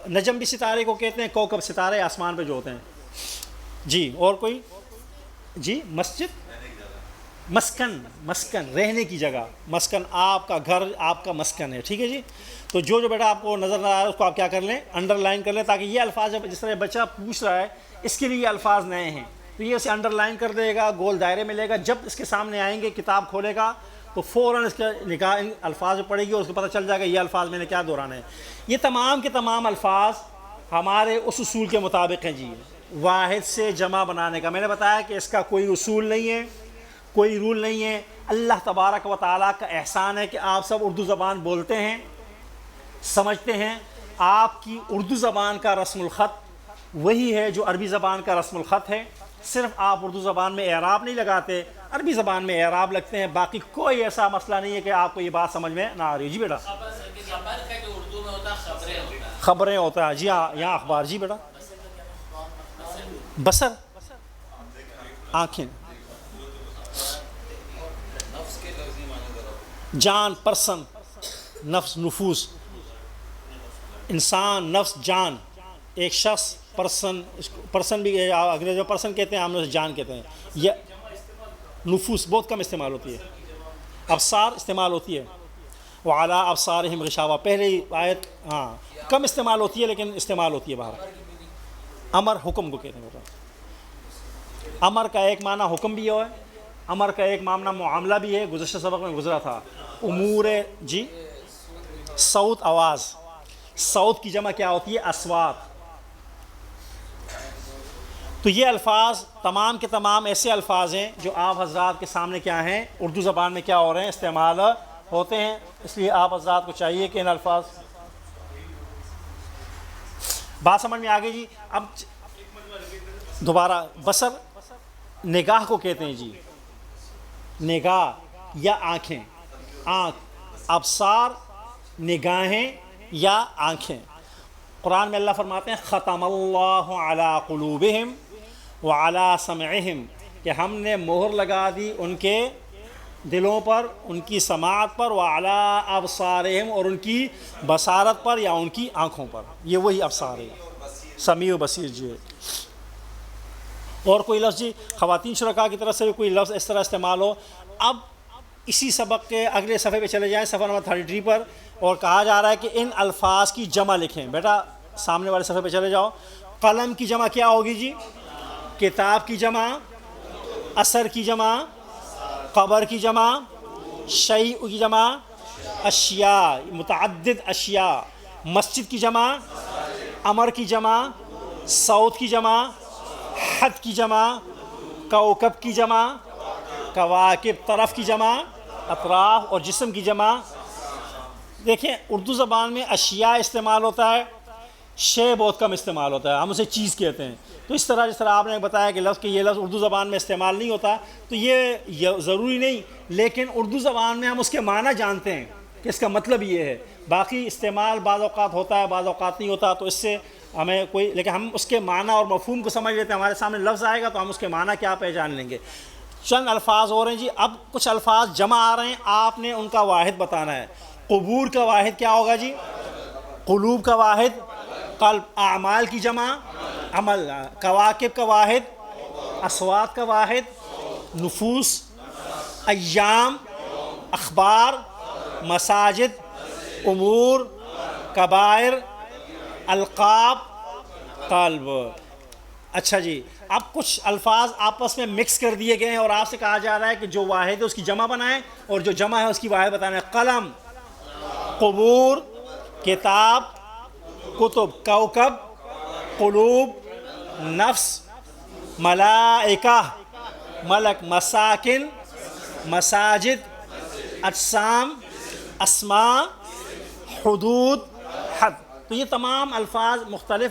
نجم بھی ستارے کو کہتے ہیں، کوكب ستارے آسمان پہ جو ہوتے ہیں. جی اور کوئی؟ جی مسجد، مسکن رہنے کی جگہ، مسکن آپ کا گھر آپ کا مسکن ہے. ٹھیک ہے جی. تو جو بیٹا آپ کو نظر نہ آ رہا ہے اس کو آپ کیا کر لیں؟ انڈر لائن کر لیں، تاکہ یہ الفاظ جس طرح بچہ پوچھ رہا ہے اس کے لیے یہ الفاظ نئے ہیں تو یہ اسے انڈر لائن کر دے گا، گول دائرے میں لے گا. جب اس کے سامنے آئیں گے کتاب کھولے گا تو فوراً اس کا نگاہ ان الفاظ میں پڑے گی اور اس کو پتہ چل جائے گا یہ الفاظ میں نے کیا دہرانے ہیں. یہ تمام کے تمام الفاظ ہمارے اس اصول کے مطابق ہیں جی، واحد سے جمع بنانے کا. میں نے بتایا کہ اس کا کوئی اصول نہیں ہے، کوئی رول نہیں ہے. اللہ تبارک و تعالیٰ کا احسان ہے کہ آپ سب اردو زبان بولتے ہیں، سمجھتے ہیں. آپ کی اردو زبان کا رسم الخط وہی ہے جو عربی زبان کا رسم الخط ہے. صرف آپ اردو زبان میں اعراب نہیں لگاتے، عربی زبان میں اعراب لگتے ہیں. باقی کوئی ایسا مسئلہ نہیں ہے کہ آپ کو یہ بات سمجھ میں نہ آ رہی. جی بیٹا. خبریں ہوتا ہے. جی ہاں یہاں اخبار. جی بیٹا. بصر آنکھیں، جان پرسن، نفس نفوس، انسان نفس جان، ایک شخص پرسن بھی انگریزی میں پرسن کہتے ہیں، عام طور سے جان کہتے ہیں. یہ نفوس بہت کم استعمال ہوتی ہے. ابصار استعمال ہوتی ہے، وعلی ابصارہم غشاوہ پہلے ہی آیت. ہاں کم استعمال ہوتی ہے لیکن استعمال ہوتی ہے باہر. امر حکم کو کہتے ہیں. امر کا ایک معنی حکم بھی ہے، امر کا ایک معنی معاملہ بھی ہے، گزشتہ سبق میں گزرا تھا. امور. جی صوت آواز، صوت کی جمع کیا ہوتی ہے؟ اصوات. تو یہ الفاظ تمام کے تمام ایسے الفاظ ہیں جو آپ حضرات کے سامنے کیا ہیں؟ اردو زبان میں کیا ہو رہے ہیں؟ استعمال ہوتے ہیں. اس لیے آپ حضرات کو چاہیے کہ ان الفاظ بات سمجھ میں آ گئی. جی اب دوبارہ بصر نگاہ کو کہتے ہیں جی، نگاہ یا آنکھیں. آنکھ، ابصار، نگاہیں یا آنکھیں. قرآن میں اللہ فرماتے ہیں ختم اللہ علی قلوبہم وعلی سمعہم، کہ ہم نے مہر لگا دی ان کے دلوں پر، ان کی سماعت پر، وعلی ابصارہم اور ان کی بصارت پر یا ان کی آنکھوں پر. یہ وہی ابصار ہے، سمیع و بصیر. جی اور کوئی لفظ جی خواتین شرکاء کی طرف سے کوئی لفظ اس طرح استعمال ہو. اب اسی سبق کے اگلے صفحے پہ چلے جائیں، صفحہ نمبر 33 پر، اور کہا جا رہا ہے کہ ان الفاظ کی جمع لکھیں. بیٹا سامنے والے صفحے پہ چلے جاؤ. قلم کی جمع کیا ہوگی جی؟ کتاب کی جمع، اثر کی جمع، قبر کی جمع، شیء کی جمع، اشیاء متعدد اشیاء، مسجد کی جمع، امر کی جمع، صوت کی جمع، حد کی جمع، کوكب کی جمع، کواکب طرف کی جمع، اطراف اور جسم کی جمع. دیکھیں اردو زبان میں اشیاء استعمال ہوتا ہے، شے بہت کم استعمال ہوتا ہے، ہم اسے چیز کہتے ہیں. تو اس طرح جس طرح آپ نے بتایا کہ لفظ کہ یہ لفظ اردو زبان میں استعمال نہیں ہوتا، تو یہ ضروری نہیں، لیکن اردو زبان میں ہم اس کے معنی جانتے ہیں کہ اس کا مطلب یہ ہے. باقی استعمال بعض اوقات ہوتا ہے بعض اوقات نہیں ہوتا، تو اس سے ہمیں کوئی، لیکن ہم اس کے معنی اور مفہوم کو سمجھ لیتے ہیں. ہمارے سامنے لفظ آئے گا تو ہم اس کے معنی کیا پہچان لیں گے. چند الفاظ ہو رہے ہیں جی. اب کچھ الفاظ جمع آ رہے ہیں، آپ نے ان کا واحد بتانا ہے. قبور کا واحد کیا ہوگا جی؟ قلوب کا واحد قلب. اعمال کی جمع عمل. کواکب کا واحد اصوات کا واحد نفوس. ایام اخبار. مساجد امور. کبائر القاب قلب. اچھا جی، اب کچھ الفاظ آپس میں مکس کر دیے گئے ہیں اور آپ سے کہا جا رہا ہے کہ جو واحد ہے اس کی جمع بنائیں اور جو جمع ہے اس کی واحد بتانا ہے. قلم، قبور، کتاب، کتب، کوکب، قلوب، نفس، ملائکہ، ملک، مساکن، مساجد، اجسام، اسماء، حدود، حد. تو یہ تمام الفاظ مختلف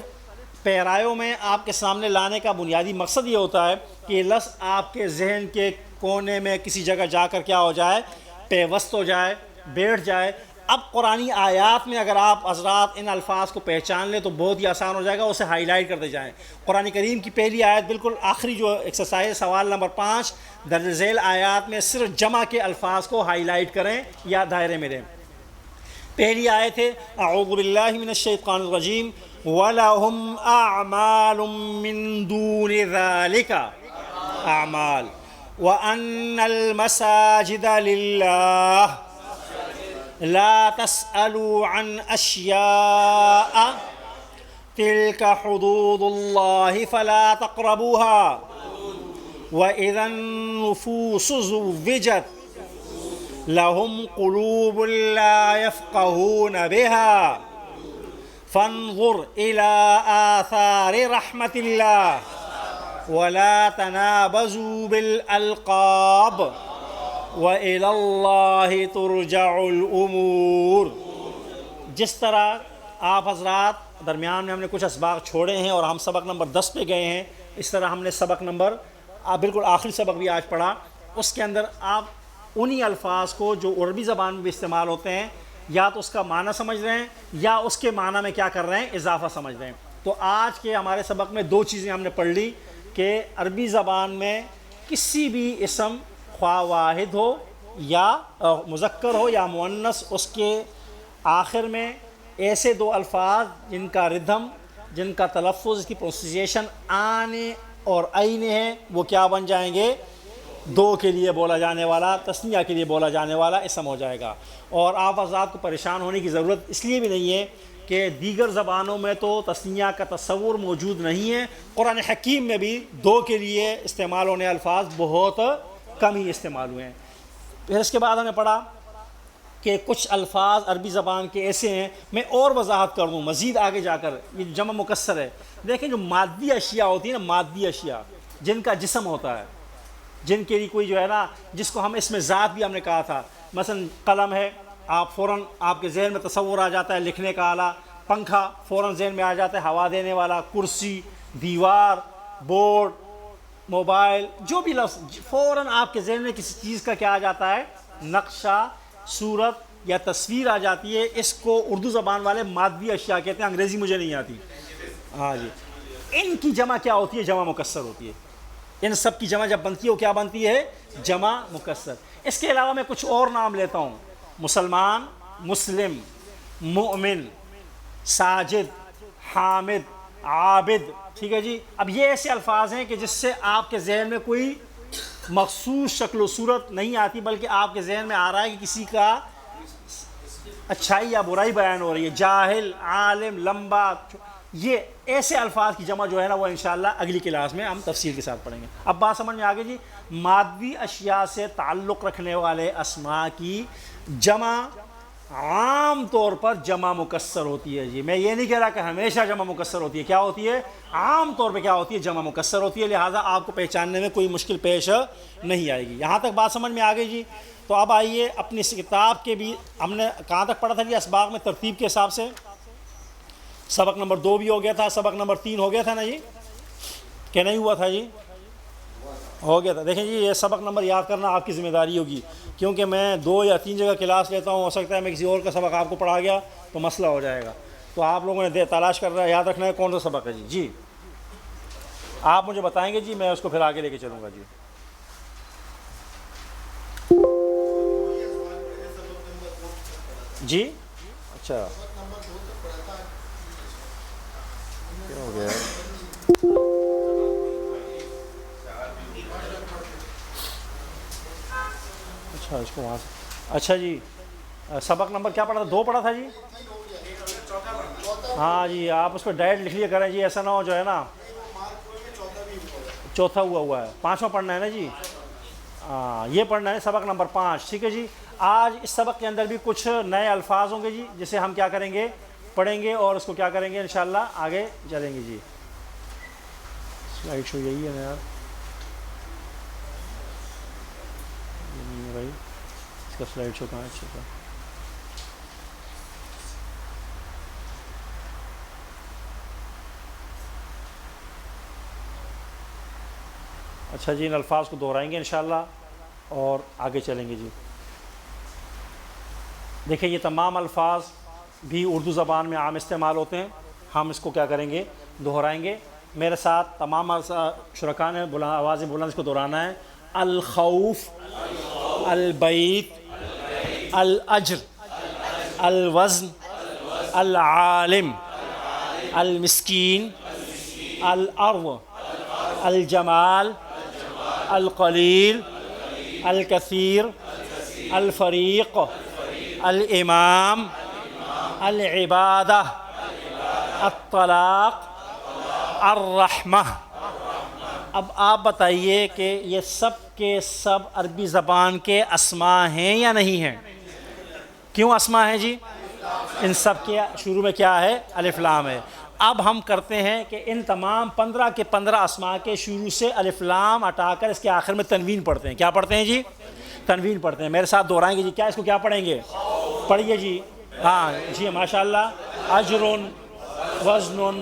پیرایوں میں آپ کے سامنے لانے کا بنیادی مقصد یہ ہوتا ہے کہ یہ لفظ آپ کے ذہن کے کونے میں کسی جگہ جا کر کیا ہو جائے، پیوست ہو جائے، بیٹھ جائے. اب قرآنی آیات میں اگر آپ حضرات ان الفاظ کو پہچان لیں تو بہت ہی آسان ہو جائے گا، اسے ہائی لائٹ کرتے جائیں. قرآن کریم کی پہلی آیت بالکل آخری جو ایکسرسائز سوال نمبر 5 درج ذیل آیات میں صرف جمع کے الفاظ کو ہائی لائٹ کریں یا دائرے میں دیں. پہلی آیت ہے اعوذ باللہ من الشیطان الرجیم وَلَهُمْ أَعْمَالٌ مِّن دُونِ ذَلِكَ أَعْمَالٌ وَأَنَّ الْمَسَاجِدَ لِلَّهِ لا تسألوا عن أشياء تلك حدود الله فلا تقربوها وإذا النفوس زوجت لهم قلوب لا يفقهون بها فانظر إلى آثار رحمة الله ولا تنابزوا بالألقاب وَإِلَى اللَّهِ تُرْجَعُ الْأُمُورِ. جس طرح آپ حضرات درمیان میں ہم نے کچھ اسباق چھوڑے ہیں اور ہم سبق نمبر 10 پہ گئے ہیں، اس طرح ہم نے سبق نمبر بالکل آخری سبق بھی آج پڑھا. اس کے اندر آپ انہی الفاظ کو جو عربی زبان میں بھی استعمال ہوتے ہیں یا تو اس کا معنی سمجھ رہے ہیں یا اس کے معنی میں کیا کر رہے ہیں، اضافہ سمجھ رہے ہیں. تو آج کے ہمارے سبق میں 2 چیزیں ہم نے پڑھ لی کہ عربی زبان میں کسی بھی اسم خواہ واحد ہو یا مذکر ہو یا مؤنث، اس کے آخر میں ایسے 2 الفاظ جن کا ردھم، جن کا تلفظ، اس کی پرونسیشن آنے اور اینے ہیں، وہ کیا بن جائیں گے، 2 کے لیے بولا جانے والا، تثنیہ کے لیے بولا جانے والا اسم ہو جائے گا. اور آپ حضرات کو پریشان ہونے کی ضرورت اس لیے بھی نہیں ہے کہ دیگر زبانوں میں تو تثنیہ کا تصور موجود نہیں ہے. قرآن حکیم میں بھی 2 کے لیے استعمال ہونے الفاظ بہت کم ہی استعمال ہوئے ہیں. پھر اس کے بعد ہم نے پڑھا کہ کچھ الفاظ عربی زبان کے ایسے ہیں، میں اور وضاحت کر دوں مزید آگے جا کر. یہ جمع مکسر ہے. دیکھیں جو مادی اشیاء ہوتی ہیں نا، مادی اشیاء جن کا جسم ہوتا ہے، جن کے لیے کوئی جو ہے نا، جس کو ہم اس میں ذات بھی ہم نے کہا تھا، مثلا قلم ہے، آپ فوراً آپ کے ذہن میں تصور آ جاتا ہے لکھنے کا آلہ. پنکھا فوراً ذہن میں آ جاتا ہے ہوا دینے والا. کرسی، دیوار، بورڈ، موبائل، جو بھی لفظ فوراً آپ کے ذہن میں کسی چیز کا کیا آ جاتا ہے، نقشہ، صورت یا تصویر آ جاتی ہے. اس کو اردو زبان والے مادی اشیاء کہتے ہیں. انگریزی مجھے نہیں آتی. ہاں جی، ان کی جمع کیا ہوتی ہے، جمع مکسر ہوتی ہے. ان سب کی جمع جب بنتی ہے وہ کیا بنتی ہے، جمع مکسر. اس کے علاوہ میں کچھ اور نام لیتا ہوں: مسلمان، مسلم، مؤمن، ساجد، حامد، عابد. ٹھیک ہے جی. اب یہ ایسے الفاظ ہیں کہ جس سے آپ کے ذہن میں کوئی مخصوص شکل و صورت نہیں آتی، بلکہ آپ کے ذہن میں آ رہا ہے کہ کسی کا اچھائی یا برائی بیان ہو رہی ہے. جاہل، عالم، لمبا. یہ ایسے الفاظ کی جمع جو ہے نا وہ انشاءاللہ اگلی کلاس میں ہم تفصیل کے ساتھ پڑھیں گے. اب بات سمجھ میں آ گئی جی. مادی اشیاء سے تعلق رکھنے والے اسماء کی جمع عام طور پر جمع مکسر ہوتی ہے جی. میں یہ نہیں کہہ رہا کہ ہمیشہ جمع مکسر ہوتی ہے. کیا ہوتی ہے، عام طور پہ کیا ہوتی ہے، جمع مکسر ہوتی ہے. لہٰذا آپ کو پہچاننے میں کوئی مشکل پیش نہیں آئے گی. یہاں تک بات سمجھ میں آ گئی جی. تو اب آئیے اپنی اس کتاب کے بھی ہم نے کہاں تک پڑھا تھا جی، اسباق میں ترتیب کے حساب سے سبق نمبر 2 بھی ہو گیا تھا، سبق نمبر 3 ہو گیا تھا نا جی، کہ نہیں ہوا تھا جی؟ ہو گیا تھا. دیکھیں جی، یہ سبق نمبر یاد کرنا آپ کی ذمہ داری ہوگی، کیونکہ میں 2 یا 3 جگہ کلاس لیتا ہوں. ہو سکتا ہے میں کسی اور کا سبق آپ کو پڑھا گیا تو مسئلہ ہو جائے گا. تو آپ لوگوں نے تلاش کر رہا ہے، یاد رکھنا ہے کون سا سبق ہے جی. جی آپ مجھے بتائیں گے جی، میں اس کو پھر آگے لے کے چلوں گا جی. جی اچھا کیا ہو گیا؟ اچھا اس کو وہاں سے، اچھا جی سبق نمبر کیا پڑھا تھا؟ 2 پڑھا تھا جی. ہاں جی، آپ اس پہ ڈائریکٹ لکھ لیا کریں جی، ایسا نہ ہو جو ہے نا. چوتھا ہوا ہے، پانچواں پڑھنا ہے نا جی، یہ پڑھنا ہے سبق نمبر 5، ٹھیک ہے جی۔ آج اس سبق کے اندر بھی کچھ نئے الفاظ ہوں گے جی، جسے ہم کیا کریں گے، پڑھیں گے اور اس کو کیا کریں گے انشاءاللہ آگے چلیں گے جی۔ سلائڈ شو یہی ہے نا یار، بھائی اس کا سلائڈ شو کہاں ہے؟ اچھا تھا، اچھا جی، ان الفاظ کو دہرائیں گے انشاءاللہ اور آگے چلیں گے جی۔ دیکھیں یہ تمام الفاظ بھی اردو زبان میں عام استعمال ہوتے ہیں، ہم اس کو کیا کریں گے، دہرائیں گے۔ میرے ساتھ تمام شرکاء نے آواز بلند اس کو دہرانا ہے۔ الخوف، البیت، الاجر، الوزن، العالم، المسکین، الارض، الجمال، القلیل، الکثیر، الفریق، الامام، العبادہ، الطلاق، الرحمہ۔ اب آپ بتائیے کہ یہ سب کے سب عربی زبان کے اسماء ہیں یا نہیں ہیں؟ کیوں اسماء ہیں جی؟ ان سب کے شروع میں کیا ہے؟ الف لام ہے۔ اب ہم کرتے ہیں کہ ان تمام 15 کے 15 اسماء کے شروع سے الف لام ہٹا کر اس کے آخر میں تنوین پڑھتے ہیں۔ کیا پڑھتے ہیں جی؟ تنوین پڑھتے ہیں۔ میرے ساتھ دہرائیں گے جی، کیا اس کو کیا پڑھیں گے؟ پڑھیے جی، ہاں جی ماشاءاللہ۔ اجر، وزن،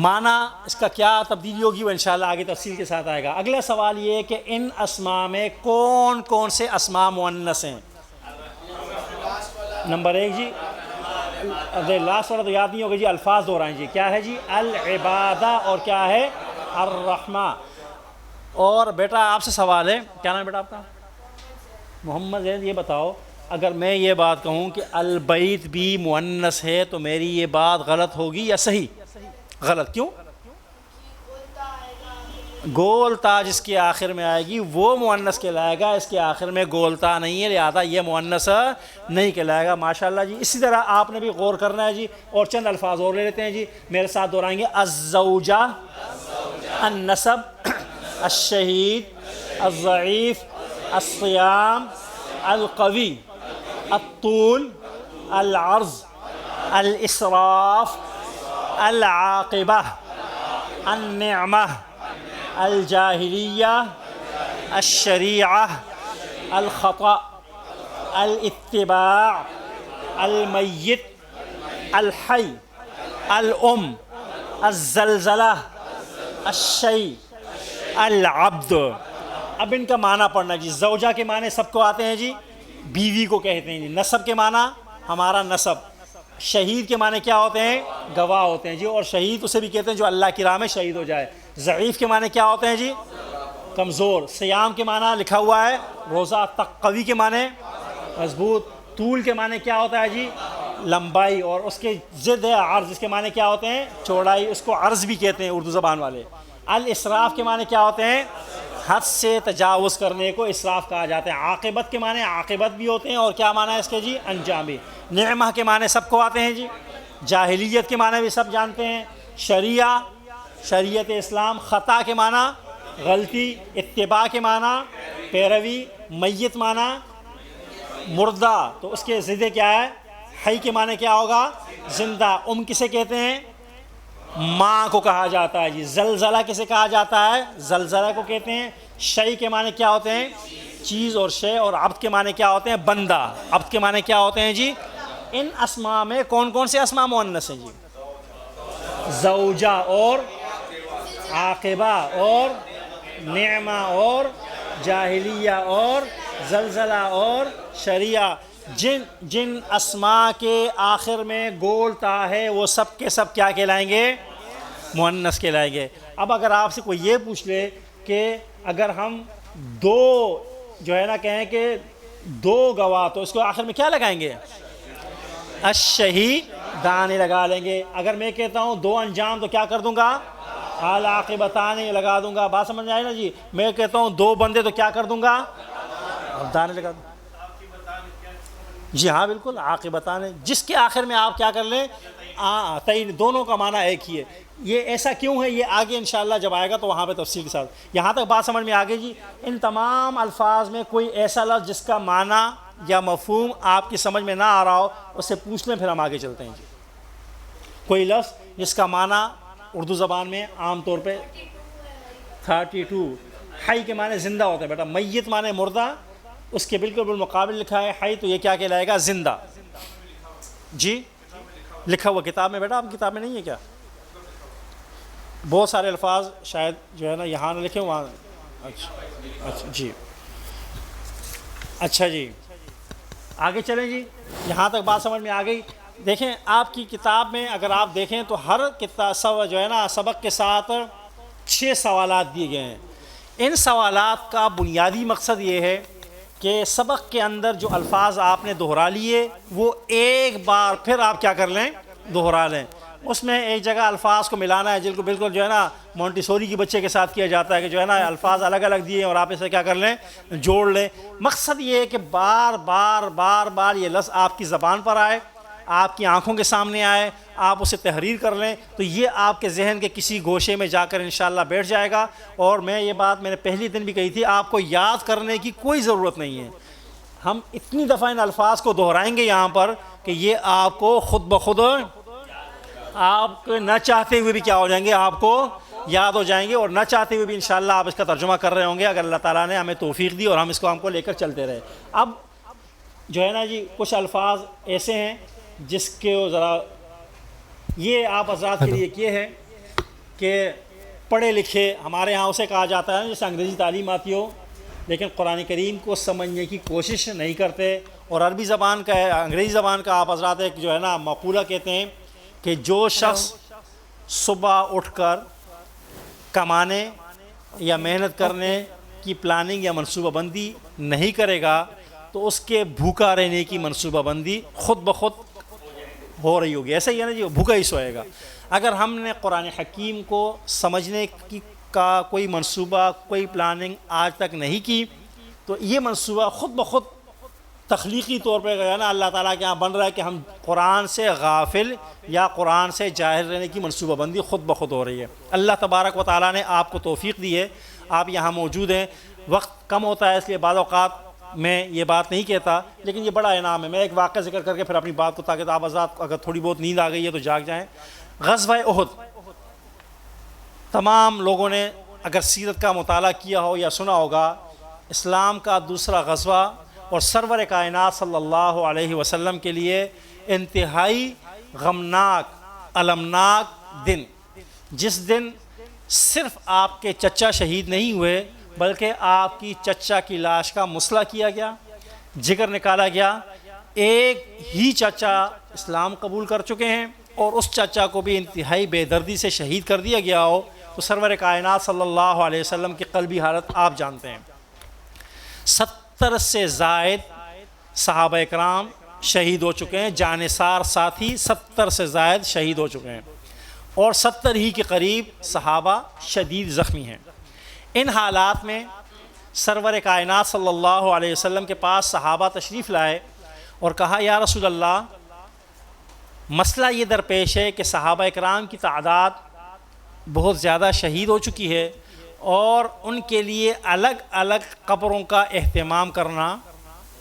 معنی اس کا کیا تبدیلی ہوگی وہ انشاءاللہ آگے تفصیل کے ساتھ آئے گا۔ اگلا سوال یہ ہے کہ ان اسماء میں کون کون سے اسماء مؤنث ہیں؟ نمبر 1 جی، لاسٹ والا تو یاد نہیں ہوگا جی، الفاظ دہرائیں جی، کیا ہے جی؟ العبادہ، اور کیا ہے؟ الرحمہ۔ اور بیٹا آپ سے سوال ہے، کیا نام ہے بیٹا آپ کا؟ محمد زید۔ یہ بتاؤ اگر میں یہ بات کہوں کہ البیت بھی مؤنث ہے تو میری یہ بات غلط ہوگی یا صحیح؟ غلط۔ کیوں؟ گول تا جس کے آخر میں آئے گی وہ مؤنث کہلائے گا، اس کے آخر میں گول تا نہیں ہے، لہذا یہ مؤنث نہیں کہلائے گا۔ ماشاءاللہ جی، اسی طرح آپ نے بھی غور کرنا ہے جی، اور چند الفاظ اور لے لیتے ہیں جی، میرے ساتھ دہرائیں گے۔ الزوجہ، النسب، الشہید، الضعیف، الصیام، القوی، الطول، العرض، الاسراف، العاقبہ، النعمہ، الجاہلیہ، الشریعہ، الخطأ، الاتباع، المیت، الحی، الام، الزلزلہ، الشیء، العبد۔ اب ان کا معنی پڑھنا جی۔ زوجہ کے معنی سب کو آتے ہیں جی، بیوی کو کہتے ہیں جی۔ نسب کے معنی ہمارا نسب۔ شہید کے معنی کیا ہوتے ہیں؟ گواہ ہوتے ہیں جی، اور شہید اسے بھی کہتے ہیں جو اللہ کی راہ میں شہید ہو جائے۔ ضعیف کے معنی کیا ہوتے ہیں جی؟ کمزور۔ سیام کے معنی لکھا ہوا ہے روزہ۔ تقوی کے معنی مضبوط۔ طول کے معنی کیا ہوتا ہے جی؟ لمبائی، اور اس کے ضد ہے عرض، اس کے معنی کیا ہوتے ہیں؟ چوڑائی، اس کو عرض بھی کہتے ہیں اردو زبان والے۔ الاسراف کے معنی کیا ہوتے ہیں؟ حد سے تجاوز کرنے کو اسراف کہا جاتا ہے۔ عاقبت کے معنی عاقبت بھی ہوتے ہیں، اور کیا معنی ہے اس کے جی؟ انجام بھی۔ نعمہ کے معنی سب کو آتے ہیں جی۔ جاہلیت کے معنی بھی سب جانتے ہیں۔ شریعہ، شریعت اسلام۔ خطا کے معنی غلطی۔ اتباع کے معنی پیروی۔ میت معنی مردہ، تو اس کے ضد کیا ہے؟ حی کے معنی کیا ہوگا؟ زندہ۔ کسے کہتے ہیں؟ ماں کو کہا جاتا ہے جی۔ زلزلہ کسے کہا جاتا ہے؟ زلزلہ کو کہتے ہیں۔ شیء کے معنی کیا ہوتے ہیں؟ چیز اور شے۔ اور عبد کے معنی کیا ہوتے ہیں؟ بندہ۔ عبد کے معنی کیا ہوتے ہیں جی؟ ان اسماء میں کون کون سے اسماء مؤنث ہیں جی؟ زوجہ اور عاقبہ اور نعمہ اور جاہلیہ اور زلزلہ اور شریعہ۔ جن اسماء کے آخر میں گول تا ہے وہ سب کے سب کیا کہلائیں گے؟ مؤنث کہلائیں گے۔ اب اگر آپ سے کوئی یہ پوچھ لے کہ اگر ہم دو جو ہے نا کہیں کہ دو گواہ، تو اس کو آخر میں کیا لگائیں گے؟ الشہید دانے لگا لیں گے۔ اگر میں کہتا ہوں دو انجام تو کیا کر دوں گا؟ العاقبتان لگا دوں گا۔ بات سمجھ آئے نا جی؟ میں کہتا ہوں دو بندے تو کیا کر دوں گا؟ دانے لگا دیں. جی ہاں بالکل، عاقبتان، جس کے آخر میں آپ کیا کر لیں، تعین، دونوں کا معنی ایک ہی ہے. یہ ایسا کیوں ہے یہ آگے انشاءاللہ جب آئے گا تو وہاں پہ تفصیل کے ساتھ. یہاں تک بات سمجھ میں آگے جی. ان تمام الفاظ میں کوئی ایسا لفظ جس کا معنی یا مفہوم آپ کی سمجھ میں نہ آ رہا ہو اس سے پوچھ لیں، پھر ہم آگے چلتے ہیں جی. کوئی لفظ جس کا معنی اردو زبان میں عام طور پہ 32 حی کے معنی زندہ ہوتا ہے بیٹا، میت معنی مردہ، اس کے بالکل بالمقابل لکھا ہے حی، تو یہ کیا کہلائے گا، زندہ. جی لکھا ہوا کتاب میں بیٹا، آپ کی کتاب میں نہیں ہے کیا؟ بہت سارے الفاظ شاید جو ہے نا یہاں نہ لکھے وہاں. اچھا جی، اچھا جی آگے چلیں جی. یہاں تک بات سمجھ میں آ گئی. دیکھیں آپ کی کتاب میں اگر آپ دیکھیں تو ہر کتاب جو ہے نا سبق کے ساتھ 6 سوالات دیے گئے ہیں. ان سوالات کا بنیادی مقصد یہ ہے کہ سبق کے اندر جو الفاظ آپ نے دہرا لیے وہ ایک بار پھر آپ کیا کر لیں، دہرا لیں. اس میں ایک جگہ الفاظ کو ملانا ہے، جن کو بالکل جو ہے نا مونٹیسوری کے بچے کے ساتھ کیا جاتا ہے کہ جو ہے نا الفاظ الگ الگ دیے اور آپ اسے کیا کر لیں، جوڑ لیں. مقصد یہ ہے کہ بار بار بار بار یہ لفظ آپ کی زبان پر آئے، آپ کی آنکھوں کے سامنے آئے، آپ اسے تحریر کر لیں تو یہ آپ کے ذہن کے کسی گوشے میں جا کر انشاءاللہ بیٹھ جائے گا. اور میں یہ بات میں نے پہلی دن بھی کہی تھی، آپ کو یاد کرنے کی کوئی ضرورت نہیں ہے. ہم اتنی دفعہ ان الفاظ کو دہرائیں گے یہاں پر کہ یہ آپ کو خود بخود، آپ نہ چاہتے ہوئے بھی کیا ہو جائیں گے، آپ کو یاد ہو جائیں گے، اور نہ چاہتے ہوئے بھی انشاءاللہ آپ اس کا ترجمہ کر رہے ہوں گے اگر اللہ تعالیٰ نے ہمیں توفیق دی اور ہم اس کو لے کر چلتے رہے. اب جو ہے نا جی کچھ الفاظ ایسے ہیں جس کے ذرا یہ آپ حضرات کے لیے یہ ہے کہ پڑھے لکھے، ہمارے ہاں اسے کہا جاتا ہے جیسے انگریزی تعلیم آتی ہو لیکن قرآن کریم کو سمجھنے کی کوشش نہیں کرتے. اور عربی زبان کا ہے، انگریزی زبان کا آپ حضرات ایک جو ہے نا مقولہ کہتے ہیں کہ جو شخص صبح اٹھ کر کمانے یا محنت کرنے کی پلاننگ یا منصوبہ بندی نہیں کرے گا تو اس کے بھوکا رہنے کی منصوبہ بندی خود بخود ہو رہی ہوگی. ایسا ہی ہے نا جی، بھوکا ہی سوئے گا. اگر ہم نے قرآن حکیم کو سمجھنے کا کوئی منصوبہ، کوئی پلاننگ آج تک نہیں کی تو یہ منصوبہ خود بخود تخلیقی طور پہ گیا نا اللہ تعالیٰ کے یہاں بن رہا ہے کہ ہم قرآن سے غافل یا قرآن سے جاہل رہنے کی منصوبہ بندی خود بخود ہو رہی ہے. اللہ تبارک و تعالیٰ نے آپ کو توفیق دی ہے، آپ یہاں موجود ہیں. وقت کم ہوتا ہے اس لیے بعض اوقات میں یہ بات نہیں کہتا لیکن یہ بڑا انعام ہے. میں ایک واقعہ ذکر کر کے پھر اپنی بات کو، تاکہ آپ حضرات اگر تھوڑی بہت نیند آ گئی ہے تو جاگ جائیں. غزوہ احد، تمام لوگوں نے اگر سیرت کا مطالعہ کیا ہو یا سنا ہوگا، اسلام کا دوسرا غزوہ اور سرور کائنات صلی اللہ علیہ وسلم کے لیے انتہائی غمناک، المناک دن، جس دن صرف آپ کے چچا شہید نہیں ہوئے بلکہ آپ کی چچا کی لاش کا مسئلہ کیا گیا، جگر نکالا گیا. ایک ہی چچا اسلام قبول کر چکے ہیں اور اس چچا کو بھی انتہائی بے دردی سے شہید کر دیا گیا ہو تو سرور کائنات صلی اللہ علیہ وسلم کی قلبی حالت آپ جانتے ہیں. 70 سے زائد صحابہ اکرام شہید ہو چکے ہیں، جانثار ساتھی 70 سے زائد شہید ہو چکے ہیں اور 70 ہی کے قریب صحابہ شدید زخمی ہیں. ان حالات میں سرور کائنات صلی اللہ علیہ وسلم کے پاس صحابہ تشریف لائے اور کہا یا رسول اللہ، مسئلہ یہ درپیش ہے کہ صحابہ اکرام کی تعداد بہت زیادہ شہید ہو چکی ہے اور ان کے لیے الگ الگ قبروں کا اہتمام کرنا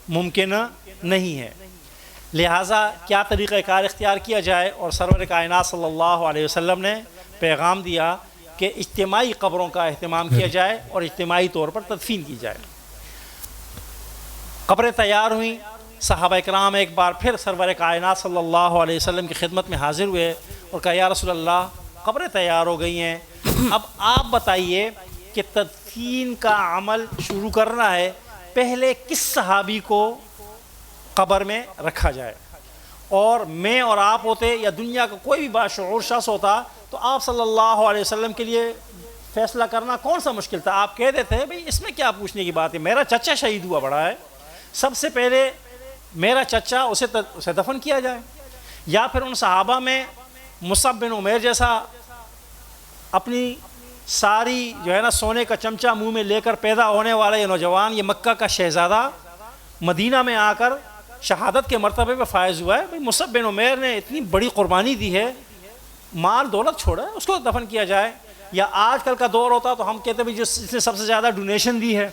ممکن نہیں ہے، لہٰذا کیا طریقہ کار اختیار کیا جائے؟ اور سرور کائنات صلی اللہ علیہ وسلم نے پیغام دیا کہ اجتماعی قبروں کا اہتمام کیا جائے اور اجتماعی طور پر تدفین کی جائے. قبریں تیار ہوئیں، صحابہ اکرام ایک بار پھر سرور کائنات صلی اللہ علیہ وسلم کی خدمت میں حاضر ہوئے اور کہا یا رسول اللہ، قبریں تیار ہو گئی ہیں، اب آپ بتائیے کہ تدفین کا عمل شروع کرنا ہے، پہلے کس صحابی کو قبر میں رکھا جائے؟ اور میں اور آپ ہوتے یا دنیا کا کوئی بھی باشعور شخص ہوتا تو آپ صلی اللہ علیہ وسلم کے لیے فیصلہ کرنا کون سا مشکل تھا؟ آپ کہہ دیتے ہیں بھئی اس میں کیا پوچھنے کی بات ہے، میرا چچا شہید ہوا بڑا ہے، سب سے پہلے میرا چچا اسے دفن کیا جائے. یا پھر ان صحابہ میں مصعب بن عمیر جیسا اپنی ساری جو ہے نا سونے کا چمچہ منہ میں لے کر پیدا ہونے والا یہ نوجوان، یہ مکہ کا شہزادہ، مدینہ میں آ کر شہادت کے مرتبے پہ فائز ہوا ہے۔ بھئی مصعب بن عمیر نے اتنی بڑی قربانی دی ہے، مال دولت چھوڑا ہے، اس کو دفن کیا جائے۔ یا آج کل کا دور ہوتا تو ہم کہتے ہیں جس نے سب سے زیادہ ڈونیشن دی ہے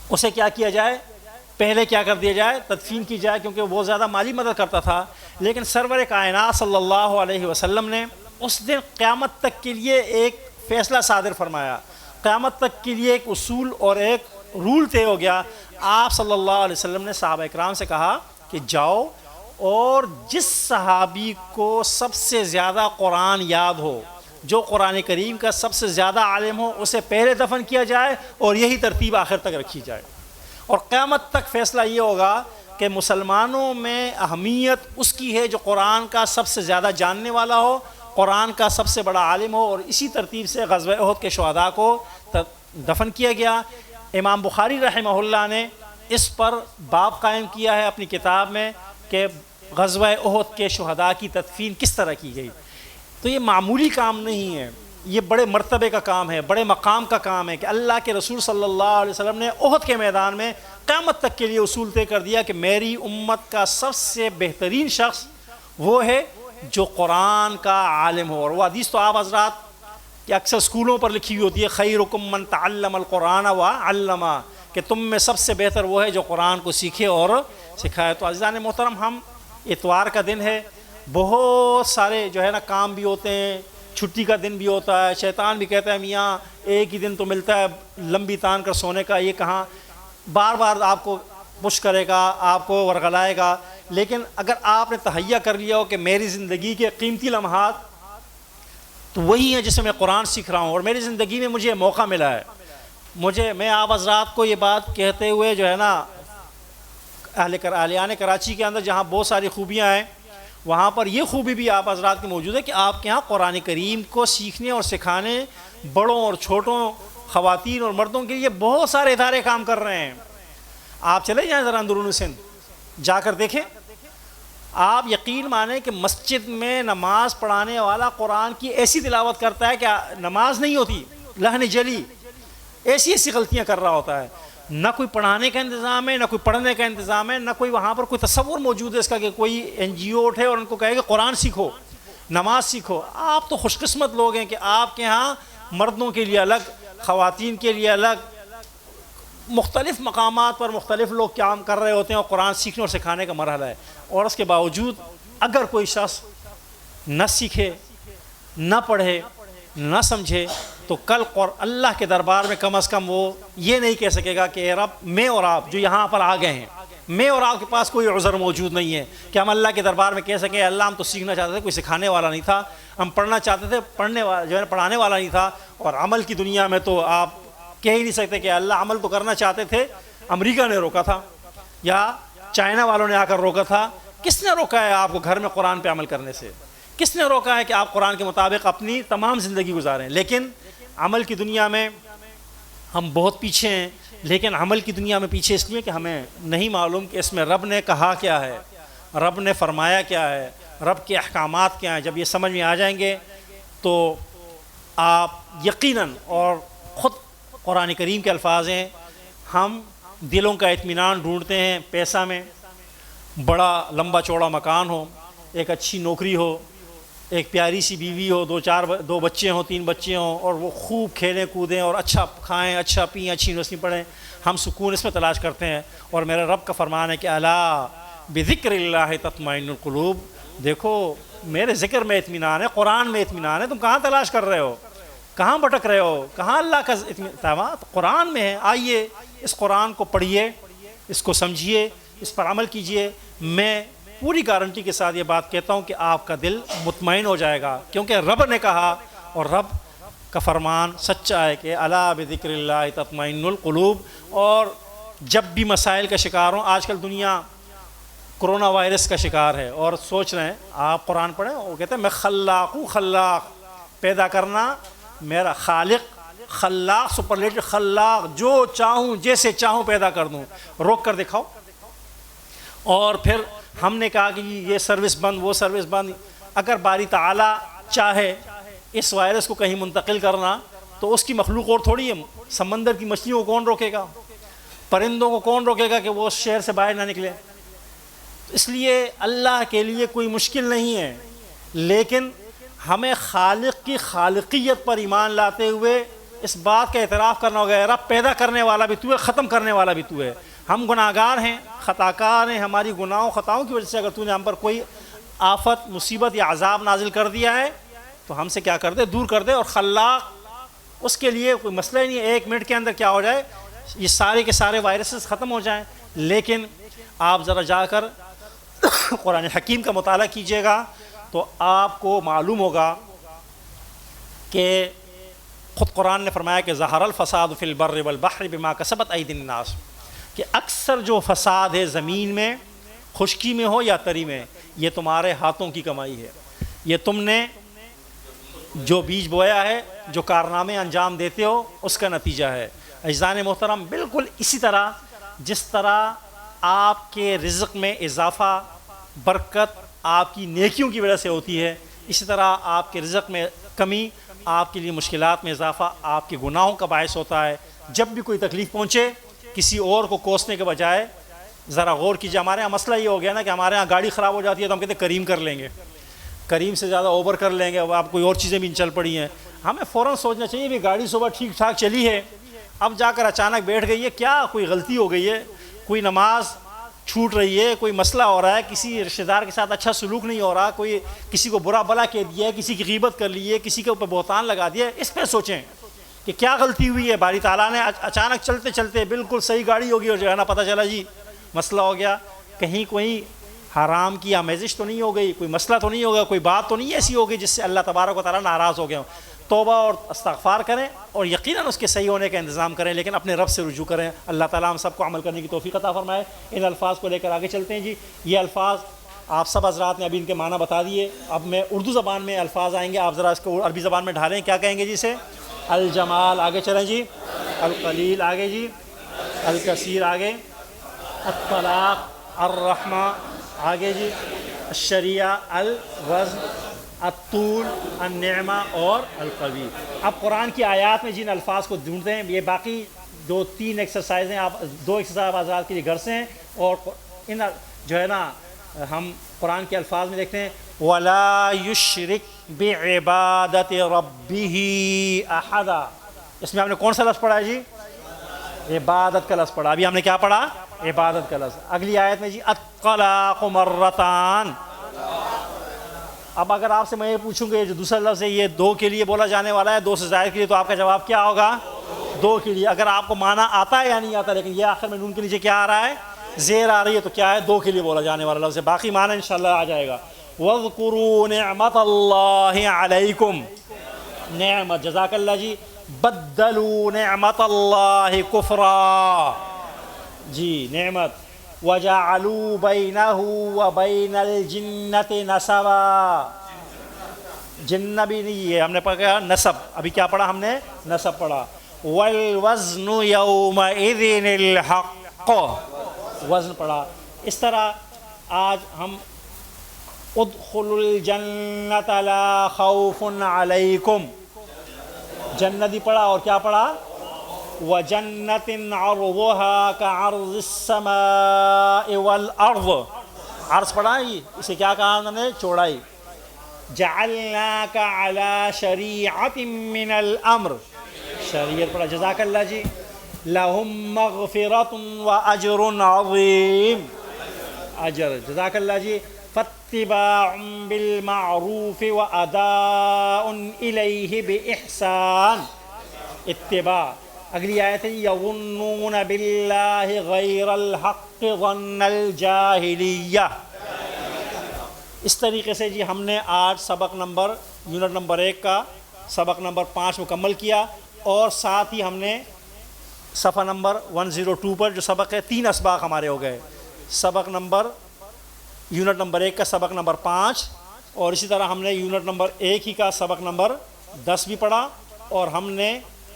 اسے کیا کیا جائے، پہلے کیا کر دیا جائے، تدفین کی جائے، کیونکہ وہ زیادہ مالی مدد کرتا تھا۔ لیکن سرور کائنات صلی اللہ علیہ وسلم نے اس دن قیامت تک کے لیے ایک فیصلہ صادر فرمایا، قیامت تک کے لیے ایک اصول اور ایک رول طے ہو گیا۔ آپ صلی اللہ علیہ وسلم نے صحابہ اکرام سے کہا کہ جاؤ اور جس صحابی کو سب سے زیادہ قرآن یاد ہو، جو قرآن کریم کا سب سے زیادہ عالم ہو، اسے پہلے دفن کیا جائے اور یہی ترتیب آخر تک رکھی جائے۔ اور قیامت تک فیصلہ یہ ہوگا کہ مسلمانوں میں اہمیت اس کی ہے جو قرآن کا سب سے زیادہ جاننے والا ہو، قرآن کا سب سے بڑا عالم ہو، اور اسی ترتیب سے غزوہ احد کے شہداء کو دفن کیا گیا۔ امام بخاری رحمہ اللہ نے اس پر باب قائم کیا ہے اپنی کتاب میں کہ غزوہ احد کے شہداء کی تدفین کس طرح کی گئی۔ تو یہ معمولی کام نہیں ہے، یہ بڑے مرتبے کا کام ہے، بڑے مقام کا کام ہے کہ اللہ کے رسول صلی اللہ علیہ وسلم نے احد کے میدان میں قیامت تک کے لیے اصول طے کر دیا کہ میری امت کا سب سے بہترین شخص وہ ہے جو قرآن کا عالم ہو۔ اور وہ حدیث تو آپ حضرات کہ اکثر اسکولوں پر لکھی ہوئی ہوتی ہے، خیرکم من تعلم القرآن وعلمہ، کہ تم میں سب سے بہتر وہ ہے جو قرآن کو سیکھے اور سکھائے۔ تو عزیزان محترم، ہم اتوار کا دن ہے، بہت سارے جو ہے نا کام بھی ہوتے ہیں، چھٹی کا دن بھی ہوتا ہے، شیطان بھی کہتا ہے میاں ایک ہی دن تو ملتا ہے لمبی تان کر سونے کا، یہ کہاں بار بار آپ کو پش کرے گا، آپ کو ورغلائے گا۔ لیکن اگر آپ نے تہیہ کر لیا ہو کہ میری زندگی کے قیمتی لمحات تو وہی ہیں جس میں میں قرآن سیکھ رہا ہوں، اور میری زندگی میں مجھے موقع ملا ہے، میں آپ حضرات کو یہ بات کہتے ہوئے جو ہے نا اہلیان کراچی کے اندر جہاں بہت ساری خوبیاں ہیں، وہاں پر یہ خوبی بھی آپ حضرات کی موجود ہے کہ آپ کے ہاں قرآن کریم کو سیکھنے اور سکھانے بڑوں اور چھوٹوں، خواتین اور مردوں کے لیے بہت سارے ادارے کام کر رہے ہیں۔ آپ چلے جائیں ذرا اندرون سندھ جا کر دیکھیں، آپ یقین مانیں کہ مسجد میں نماز پڑھانے والا قرآن کی ایسی تلاوت کرتا ہے کہ نماز نہیں ہوتی، لہن جلی ایسی غلطیاں کر رہا ہوتا ہے۔ نہ کوئی پڑھانے کا انتظام ہے، نہ کوئی پڑھنے کا انتظام ہے، نہ کوئی وہاں پر کوئی تصور موجود ہے اس کا کہ کوئی این جی او اٹھے اور ان کو کہے کہ قرآن سیکھو، نماز سیکھو۔ آپ تو خوش قسمت لوگ ہیں کہ آپ کے ہاں مردوں کے لیے الگ، خواتین کے لیے الگ، مختلف مقامات پر مختلف لوگ کام کر رہے ہوتے ہیں اور قرآن سیکھنے اور سکھانے کا مرحلہ ہے۔ اور اس کے باوجود اگر کوئی شخص نہ سیکھے، نہ پڑھے، نہ سمجھے، تو کل اللہ کے دربار میں کم از کم وہ یہ نہیں کہہ سکے گا کہ اے رب، میں اور آپ جو یہاں پر آ گئے ہیں، میں اور آپ کے پاس کوئی عذر موجود نہیں ہے کہ ہم اللہ کے دربار میں کہہ سکیں اللہ ہم تو سیکھنا چاہتے تھے، کوئی سکھانے والا نہیں تھا، ہم پڑھنا چاہتے تھے، پڑھانے والا نہیں تھا۔ اور عمل کی دنیا میں تو آپ کہہ ہی نہیں سکتے کہ اللہ عمل تو کرنا چاہتے تھے، امریکہ نے روکا تھا یا چائنا والوں نے آ کر روکا تھا۔ کس نے روکا ہے آپ کو گھر میں قرآن پہ عمل کرنے سے؟ کس نے روکا ہے کہ آپ قرآن کے مطابق اپنی تمام زندگی گزاریں؟ لیکن عمل کی دنیا میں ہم بہت پیچھے ہیں۔ لیکن عمل کی دنیا میں پیچھے اس لیے کہ ہمیں نہیں معلوم کہ اس میں رب نے کہا کیا ہے، رب نے فرمایا کیا ہے، رب کے احکامات کیا ہیں۔ جب یہ سمجھ میں آ جائیں گے تو آپ یقیناً، اور خود قرآن کریم کے الفاظ ہیں، ہم دلوں کا اطمینان ڈھونڈتے ہیں پیسہ میں، بڑا لمبا چوڑا مکان ہو، ایک اچھی نوکری ہو، ایک پیاری سی بیوی ہو، دو بچے ہوں، 3 بچے ہوں، اور وہ خوب کھیلیں کودیں اور اچھا کھائیں، اچھا پئیں، اچھی یونیورسٹی پڑھیں۔ ہم سکون اس میں تلاش کرتے ہیں، اور میرے رب کا فرمان ہے کہ الا بذکر اللہ تطمئن القلوب، دیکھو میرے ذکر میں اطمینان ہے، قرآن میں اطمینان ہے، تم کہاں تلاش کر رہے ہو، کہاں بھٹک رہے ہو، کہاں اللہ کا اطمینان؟ قرآن میں ہے۔ آئیے اس قرآن کو پڑھیے، اس کو سمجھیے، اس پر عمل کیجیے۔ میں پوری گارنٹی کے ساتھ یہ بات کہتا ہوں کہ آپ کا دل مطمئن ہو جائے گا، کیونکہ رب نے کہا اور رب کا فرمان سچا ہے کہ الا بذکر اللہ تطمئن القلوب۔ اور جب بھی مسائل کا شکار ہوں، آج کل دنیا کرونا وائرس کا شکار ہے اور سوچ رہے ہیں، آپ قرآن پڑھیں، وہ کہتے ہیں میں خلاق ہوں، خلاق پیدا کرنا میرا، خالق خلاق سپرلیٹو، خلاق جو چاہوں جیسے چاہوں پیدا کر دوں، روک کر دکھاؤ۔ اور پھر ہم نے کہا کہ یہ سروس بند، وہ سروس بند۔ اگر باری تعالیٰ چاہے اس وائرس کو کہیں منتقل کرنا تو اس کی مخلوق اور تھوڑی ہے. سمندر کی مچھلیوں کو کون روکے گا؟ پرندوں کو کون روکے گا کہ وہ اس شہر سے باہر نہ نکلے؟ اس لیے اللہ کے لیے کوئی مشکل نہیں ہے، لیکن ہمیں خالق کی خالقیت پر ایمان لاتے ہوئے اس بات کا اعتراف کرنا ہوگا رب پیدا کرنے والا بھی تو ہے، ختم کرنے والا بھی تو ہے. ہم گناہ گار ہیں، خطا کار ہیں، ہماری گناہوں خطاؤں کی وجہ سے اگر تو نے ہم پر کوئی آفت، مصیبت یا عذاب نازل کر دیا ہے تو ہم سے کیا کر دے، دور کر دے. اور خلاق اس کے لیے کوئی مسئلہ ہی نہیں ہے، 1 منٹ کے اندر کیا ہو جائے، یہ سارے کے سارے وائرسز ختم ہو جائیں. لیکن آپ ذرا جا کر قرآن حکیم کا مطالعہ کیجئے گا تو آپ کو معلوم ہوگا کہ خود قرآن نے فرمایا کہ ظہر الفساد فی البر والبحر بما کسبت ایدی الناس، کہ اکثر جو فساد ہے زمین میں، خشکی میں ہو یا تری میں، یہ تمہارے ہاتھوں کی کمائی ہے. یہ تم نے جو بیج بویا ہے، جو کارنامے انجام دیتے ہو، اس کا نتیجہ ہے. اجزان محترم، بالکل اسی طرح جس طرح آپ کے رزق میں اضافہ، برکت آپ کی نیکیوں کی وجہ سے ہوتی ہے، اسی طرح آپ کے رزق میں کمی آپ کے لیے مشکلات میں اضافہ آپ کے گناہوں کا باعث ہوتا ہے. جب بھی کوئی تکلیف پہنچے، کسی اور کو کوسنے کے بجائے ذرا غور کیجیے. ہمارے ہاں مسئلہ یہ ہو گیا نا کہ ہمارے ہاں گاڑی خراب ہو جاتی ہے تو ہم کہتے ہیں کریم کر لیں گے، کریم سے زیادہ اوور کر لیں گے. اب آپ کوئی اور چیزیں بھی چل پڑی ہیں. ہمیں فوراً سوچنا چاہیے بھی گاڑی صبح ٹھیک ٹھاک چلی ہے، اب جا کر اچانک بیٹھ گئی ہے، کیا کوئی غلطی ہو گئی ہے، کوئی نماز چھوٹ رہی ہے، کوئی مسئلہ ہو رہا ہے، کسی رشتہ دار کے ساتھ اچھا سلوک نہیں ہو رہا، کوئی کسی کو برا بلا کہہ دیا ہے، کسی کی غیبت کر لی ہے، کسی کے اوپر بہتان لگا دیا ہے. اس پہ سوچیں کہ کیا غلطی ہوئی ہے. باری تعالیٰ نے اچانک چلتے چلتے بالکل صحیح گاڑی ہوگی اور جو ہے نا پتہ چلا جی مسئلہ ہو گیا، کہیں کوئی حرام کی آمیزش تو نہیں ہو گئی، کوئی مسئلہ تو نہیں ہوگا، کوئی بات تو نہیں ایسی ہوگی جس سے اللہ تبارک و تعالیٰ ناراض ہو گئے ہوں. توبہ اور استغفار کریں اور یقیناً اس کے صحیح ہونے کا انتظام کریں، لیکن اپنے رب سے رجوع کریں. اللہ تعالیٰ ہم سب کو عمل کرنے کی توفیق عطا فرمائے. ان الفاظ کو لے کر آگے چلتے ہیں. جی یہ الفاظ آپ سب حضرات نے ابھی ان کے معنی بتا دیے. اب میں اردو زبان میں الفاظ آئیں گے، آپ ذرا اس کو عربی زبان میں ڈھالیں. کیا کہیں گے جی اسے؟ الجمال آگے چلیں جی، القلیل آگے جی، الکثیر آگے، الطلاق، الرحمہ آگے جی، الشریعہ، الوزن، الطول، النعمہ اور القوی. اب قرآن کی آیات میں جن الفاظ کو ڈھونڈتے ہیں، یہ باقی 2-3 ایکسرسائز ہیں، آپ 2 ایکسرسائز آزاد کے لیے گھر سے ہیں. اور ان جو ہے نا ہم قرآن کے الفاظ میں دیکھتے ہیں وَلَا يُشْرِكْ بِعِبَادَةِ رَبِّهِ أَحَدًا. اس میں آپ نے کون سا لفظ پڑھا ہے جی؟ عبادت کا لفظ پڑھا. ابھی ہم نے کیا پڑھا؟ عبادت کا لفظ. اگلی آیت میں جی الطلاق مرتان. اب اگر آپ سے میں یہ پوچھوں کہ یہ جو دوسرا لفظ ہے یہ 2 کے لیے بولا جانے والا ہے، 2 سے زائد کے لیے، تو آپ کا جواب کیا ہوگا؟ 2 کے لیے. اگر آپ کو معنی آتا ہے یا نہیں آتا، لیکن یہ آخر میں نون کے نیچے کیا آ رہا ہے؟ زیر آ رہی ہے، تو کیا ہے؟ 2 کے لیے بولا جانے والا لفظ ہے. باقی معنی انشاءاللہ آ جائے گا. وَاذْكُرُوا نِعْمَةَ اللَّهِ عَلَيْكُمْ. نعمت، جزاک اللہ جی. بَدَّلُوا نِعْمَةَ اللَّهِ كُفْرًا. جی نعمت. وَجَعَلُوا بَيْنَهُ وَبَيْنَ الْجِنَّةِ نَسَبًا. جنہ بھی نہیں، یہ ہم نے پڑھا نسب. ابھی کیا پڑھا ہم نے؟ نسب پڑھا. وَالْوَزْنُ يَوْمَئِذٍ الْحَقُّ. وزن پڑھا. اس طرح آج ہم ادخلوا الجنة لا خوف علیکم، جنت بھی پڑھا. اور کیا پڑھا؟ وَجَنَّةٍ عَرْضُهَا كَعَرْضِ السَّمَاءِ وَالْأَرْضِ. عرض پڑھا ہی، اسے کیا کہا ہم نے؟ چوڑائی. جَعَلْنَاكَ عَلَى شَرِيعَةٍ مِّنَ الْأَمْرِ. شریعت پڑھا. جزاک اللہ جی. لَهُمْ مَغْفِرَةٌ وَأَجْرٌ عَظِيمٌ. اجر. جزاک اللہ جی. فَاتِّبَاعٌ بِالْمَعْرُوفِ وَأَدَاءٌ إِلَيْهِ بِإِحْسَانٍ. اتباع. اگلی آیت ہے یظنون باللہ غیر الحق ظن الجاہلیہ. اس طریقے سے جی ہم نے آج سبق نمبر یونٹ نمبر 1 کا سبق نمبر 5 مکمل کیا، اور ساتھ ہی ہم نے صفحہ نمبر 102 پر جو سبق ہے 3 اسباق ہمارے ہو گئے. سبق نمبر یونٹ نمبر 1 کا سبق نمبر 5، اور اسی طرح ہم نے یونٹ نمبر 1 ہی کا سبق نمبر 10 بھی پڑھا، اور ہم نے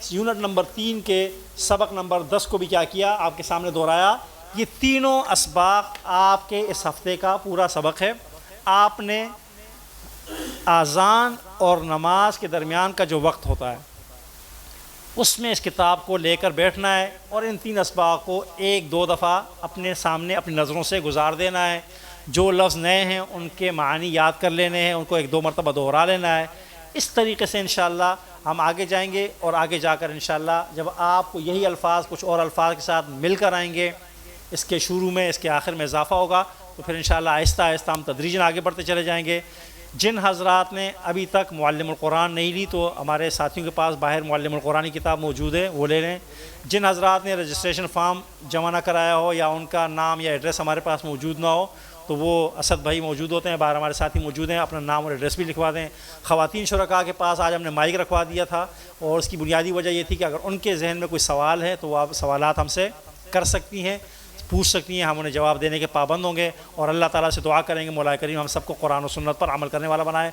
یونٹ نمبر 3 کے سبق نمبر 10 کو بھی کیا کیا؟ آپ کے سامنے دہرایا. یہ تینوں اسباق آپ کے اس ہفتے کا پورا سبق ہے. آپ نے اذان اور نماز کے درمیان کا جو وقت ہوتا ہے اس میں اس کتاب کو لے کر بیٹھنا ہے اور ان 3 اسباق کو 1-2 دفعہ اپنے سامنے اپنی نظروں سے گزار دینا ہے. جو لفظ نئے ہیں ان کے معنی یاد کر لینے ہیں, ان کو 1-2 مرتبہ دوہرا لینا ہے. اس طریقے سے انشاءاللہ ہم آگے جائیں گے, اور آگے جا کر انشاءاللہ جب آپ کو یہی الفاظ کچھ اور الفاظ کے ساتھ مل کر آئیں گے, اس کے شروع میں اس کے آخر میں اضافہ ہوگا, تو پھر انشاءاللہ آہستہ آہستہ ہم تدریجاً آگے بڑھتے چلے جائیں گے. جن حضرات نے ابھی تک معلم القرآن نہیں لی تو ہمارے ساتھیوں کے پاس باہر معلم القرآن کی کتاب موجود ہے, وہ لے لیں. جن حضرات نے رجسٹریشن فارم جمع نہ کرایا ہو یا ان کا نام یا ایڈریس ہمارے پاس موجود نہ ہو تو وہ اسد بھائی موجود ہوتے ہیں, باہر ہمارے ساتھی موجود ہیں, اپنا نام اور ایڈریس بھی لکھوا دیں. خواتین شرکاء کے پاس آج ہم نے مائک رکھوا دیا تھا, اور اس کی بنیادی وجہ یہ تھی کہ اگر ان کے ذہن میں کوئی سوال ہے تو وہ آپ سوالات ہم سے کر سکتی ہیں, پوچھ سکتی ہیں, ہم انہیں جواب دینے کے پابند ہوں گے. اور اللہ تعالیٰ سے دعا کریں گے مولا کریم ہم سب کو قرآن و سنت پر عمل کرنے والا بنائے.